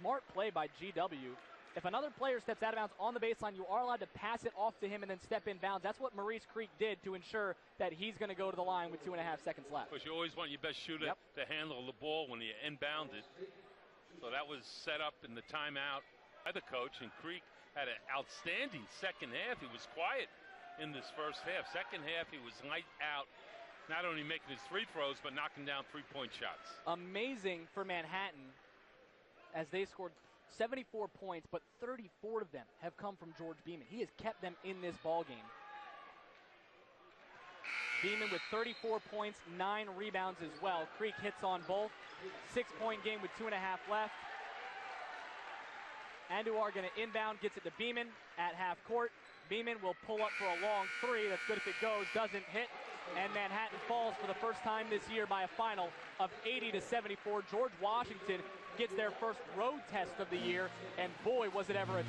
Smart play by GW. If another player steps out of bounds on the baseline, you are allowed to pass it off to him and then step in bounds. That's what Maurice Creek did to ensure that he's going to go to the line with 2.5 seconds left. Because you always want your best shooter to handle the ball when you inbounded. So that was set up in the timeout by the coach, and Creek had an outstanding second half. He was quiet in this first half. Second half, he was light out, not only making his free throws, but knocking down three-point shots. Amazing for Manhattan as they scored 74 points, but 34 of them have come from George Beeman. He has kept them in this ball game. Beeman with 34 points, 9 rebounds as well. Creek hits on both. 6-point game with 2.5 left. Andujar going to inbound, gets it to Beeman at half court. Beeman will pull up for a long 3. That's good if it goes, doesn't hit. And Manhattan falls for the first time this year by a final of 80-74. George Washington gets their first road test of the year, and boy, was it ever a